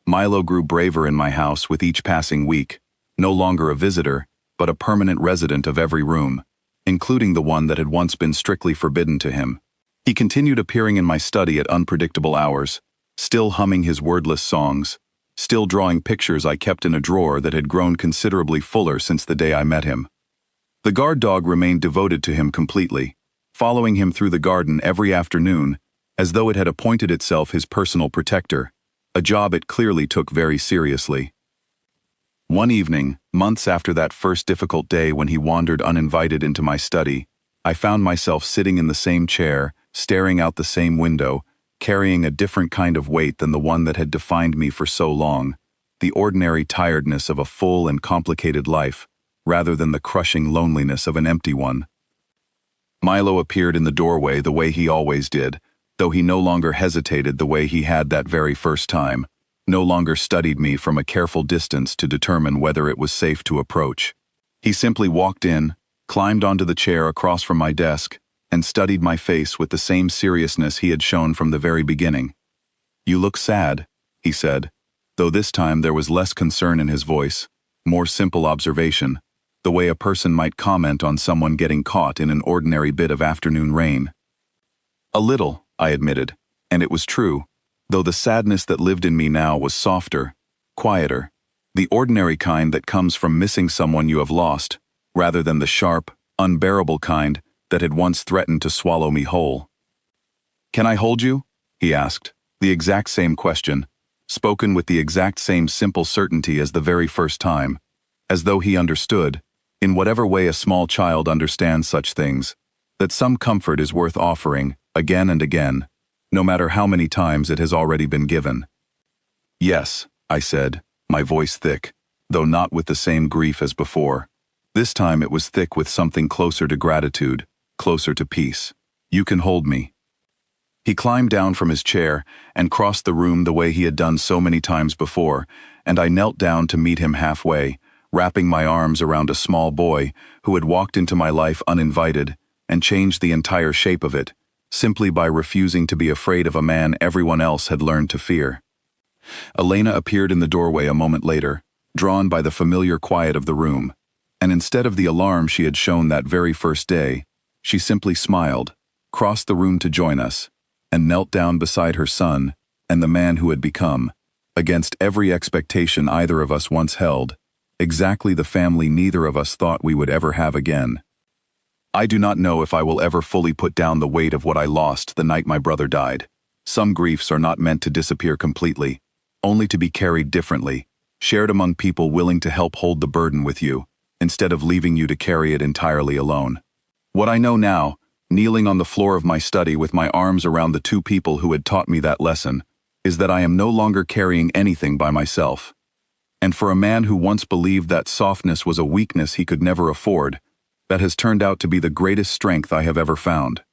Speaker 1: Milo grew braver in my house with each passing week, no longer a visitor, but a permanent resident of every room, including the one that had once been strictly forbidden to him. He continued appearing in my study at unpredictable hours, still humming his wordless songs, still drawing pictures I kept in a drawer that had grown considerably fuller since the day I met him. The guard dog remained devoted to him completely, following him through the garden every afternoon, as though it had appointed itself his personal protector, a job it clearly took very seriously. One evening, months after that first difficult day when he wandered uninvited into my study, I found myself sitting in the same chair, staring out the same window, carrying a different kind of weight than the one that had defined me for so long, the ordinary tiredness of a full and complicated life, rather than the crushing loneliness of an empty one. Milo appeared in the doorway the way he always did, though he no longer hesitated the way he had that very first time, no longer studied me from a careful distance to determine whether it was safe to approach. He simply walked in, climbed onto the chair across from my desk, and studied my face with the same seriousness he had shown from the very beginning. "You look sad," he said, though this time there was less concern in his voice, more simple observation, the way a person might comment on someone getting caught in an ordinary bit of afternoon rain. "A little," I admitted, and it was true, though the sadness that lived in me now was softer, quieter, the ordinary kind that comes from missing someone you have lost, rather than the sharp, unbearable kind that had once threatened to swallow me whole. "Can I hold you?" he asked, the exact same question, spoken with the exact same simple certainty as the very first time, as though he understood, in whatever way a small child understands such things, that some comfort is worth offering, again and again, no matter how many times it has already been given. "Yes," I said, my voice thick, though not with the same grief as before. This time it was thick with something closer to gratitude, closer to peace. "You can hold me." He climbed down from his chair and crossed the room the way he had done so many times before, and I knelt down to meet him halfway, wrapping my arms around a small boy who had walked into my life uninvited and changed the entire shape of it, simply by refusing to be afraid of a man everyone else had learned to fear. Elena appeared in the doorway a moment later, drawn by the familiar quiet of the room, and instead of the alarm she had shown that very first day, she simply smiled, crossed the room to join us, and knelt down beside her son and the man who had become, against every expectation either of us once held, exactly the family neither of us thought we would ever have again. I do not know if I will ever fully put down the weight of what I lost the night my brother died. Some griefs are not meant to disappear completely, only to be carried differently, shared among people willing to help hold the burden with you, instead of leaving you to carry it entirely alone. What I know now, kneeling on the floor of my study with my arms around the two people who had taught me that lesson, is that I am no longer carrying anything by myself. And for a man who once believed that softness was a weakness he could never afford, that has turned out to be the greatest strength I have ever found.